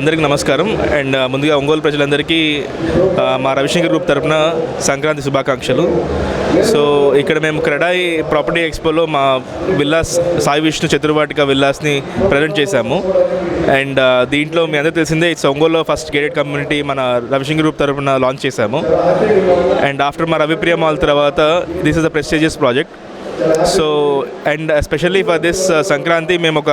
అందరికీ నమస్కారం. అండ్ ముందుగా ఒంగోలు ప్రజలందరికీ మా రవిశంకర్ గ్రూప్ తరఫున సంక్రాంతి శుభాకాంక్షలు. సో ఇక్కడ మేము క్రెడాయి ప్రాపర్టీ ఎక్స్పోలో మా విల్లాస్ సాయి విష్ణు చతుర్వాటిక విల్లాస్ని ప్రజెంట్ చేశాము. అండ్ దీంట్లో మీ అందరికీ తెలిసిందే ఇట్స్ ఒంగోలులో ఫస్ట్ గేటెడ్ కమ్యూనిటీ మన రవిశంకర్ గ్రూప్ తరఫున లాంచ్ చేశాము. అండ్ ఆఫ్టర్ మా రవిప్రియ మాల్ తర్వాత this is the prestigious project. So and especially for this Sankranti మేము ఒక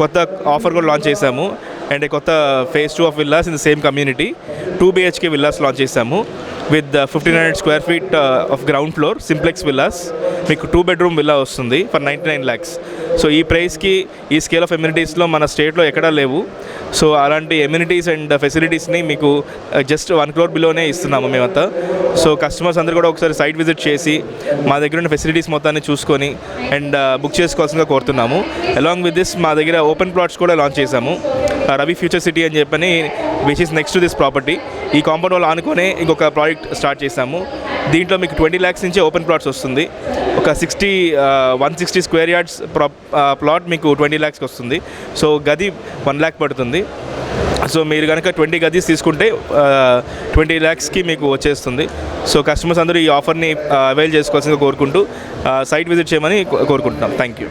కొత్త ఆఫర్ కూడా లాంచ్ చేశాము. అండ్ కొత్త phase 2 of villas in the same community 2 BHK villas launch చేశాము with 1500 square feet of ground floor simplex villas. మీకు 2 bedroom villa వస్తుంది for 99 lakhs. So ఈ ప్రైస్కి ఈ స్కేల్ ఆఫ్ ఎమ్యూనిటీస్లో మన స్టేట్లో ఎక్కడా లేవు. సో అలాంటి ఎమ్యూనిటీస్ అండ్ ఫెసిలిటీస్ని మీకు జస్ట్ 1 crore బిలోనే ఇస్తున్నాము మేమంతా. సో కస్టమర్స్ అందరూ కూడా ఒకసారి సైట్ విజిట్ చేసి మా దగ్గర ఉన్న ఫెసిలిటీస్ మొత్తాన్ని చూసుకొని అండ్ బుక్ చేసుకోవాల్సిందిగా కోరుతున్నాము. అలాంగ్ విత్ దిస్ మా దగ్గర ఓపెన్ ప్లాట్స్ కూడా లాంచ్ చేశాము. రవి ఫ్యూచర్ సిటీ అని చెప్పని which is next to this property. ఈ కాంపౌండ్ వాళ్ళు ఆనుకొని ఇంకొక ప్రాజెక్ట్ స్టార్ట్ చేశాము. దీంట్లో మీకు 20 lakhs నుంచే ఓపెన్ ప్లాట్స్ వస్తుంది. ఒక 160 స్క్వేర్ యార్డ్స్ ప్లాట్ మీకు 20 lakhsకి వస్తుంది. సో గది 1 lakh పడుతుంది. సో మీరు కనుక 20 గదీస్ తీసుకుంటే 20 lakhsకి మీకు వచ్చేస్తుంది. సో కస్టమర్స్ అందరూ ఈ ఆఫర్ని అవైల్ చేసుకోవాల్సిందిగా కోరుకుంటూ సైట్ విజిట్ చేయమని కోరుకుంటున్నాం. Thank you.